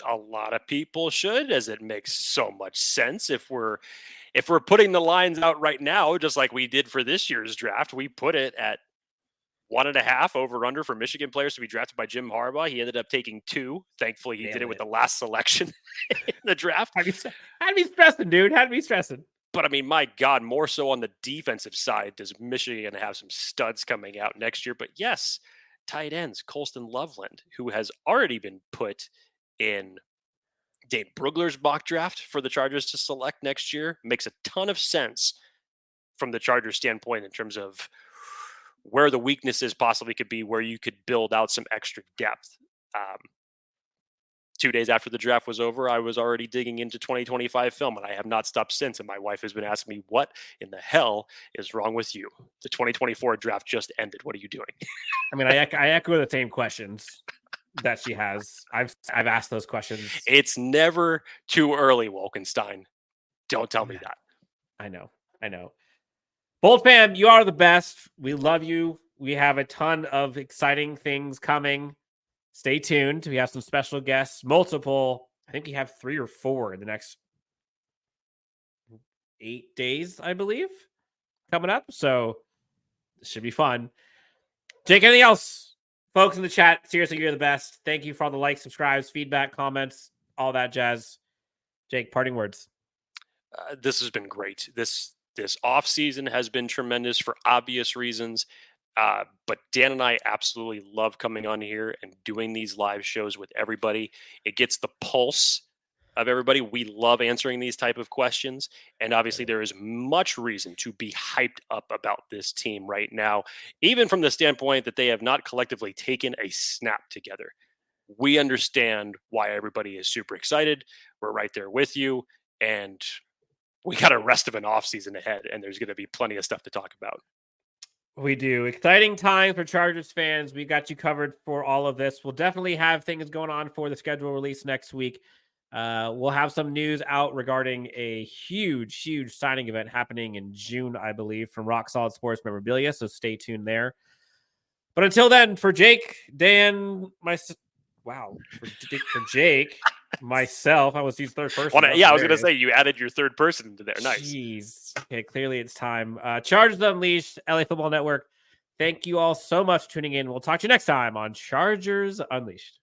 A lot of people should, as it makes so much sense. If we're putting the lines out right now, just like we did for this year's draft, we put it at 1.5 over under for Michigan players to be drafted by Jim Harbaugh. He ended up taking 2. Thankfully, he did it with the last selection in the draft. Had to be stressing, dude. Had to be stressing. But I mean, my God, more so on the defensive side, does Michigan have some studs coming out next year? But yes, tight ends, Colston Loveland, who has already been put in Dane Brugler's mock draft for the Chargers to select next year, makes a ton of sense from the Chargers standpoint in terms of where the weaknesses possibly could be, where you could build out some extra depth. 2 days after the draft was over, I was already digging into 2025 film, and I have not stopped since. And my wife has been asking me, what in the hell is wrong with you? The 2024 draft just ended. What are you doing? I mean, I echo the same questions that she has. I've asked those questions. It's never too early, Wolkenstein. Don't tell me that. I know. Bolt fam, you are the best. We love you. We have a ton of exciting things coming. Stay tuned. We have some special guests, multiple. I think we have 3 or 4 in the next 8 days, I believe, coming up. So this should be fun. Jake, anything else? Folks in the chat, seriously, you're the best. Thank you for all the likes, subscribes, feedback, comments, all that jazz. Jake, parting words. This has been great. This off season has been tremendous for obvious reasons. But Dan and I absolutely love coming on here and doing these live shows with everybody. It gets the pulse of everybody. We love answering these type of questions. And obviously there is much reason to be hyped up about this team right now, even from the standpoint that they have not collectively taken a snap together. We understand why everybody is super excited. We're right there with you. And we got a rest of an offseason ahead, and there's going to be plenty of stuff to talk about. We do. Exciting times for Chargers fans. We got you covered for all of this. We'll definitely have things going on for the schedule release next week. We'll have some news out regarding a huge signing event happening in June, I believe, from Rock Solid Sports Memorabilia. So stay tuned there. But until then, for Jake, Dan, for Jake, myself, I was used third person. I was going to say you added your third person into there. Nice. Jeez. Okay, clearly it's time. Chargers Unleashed, LAFB Network. Thank you all so much for tuning in. We'll talk to you next time on Chargers Unleashed.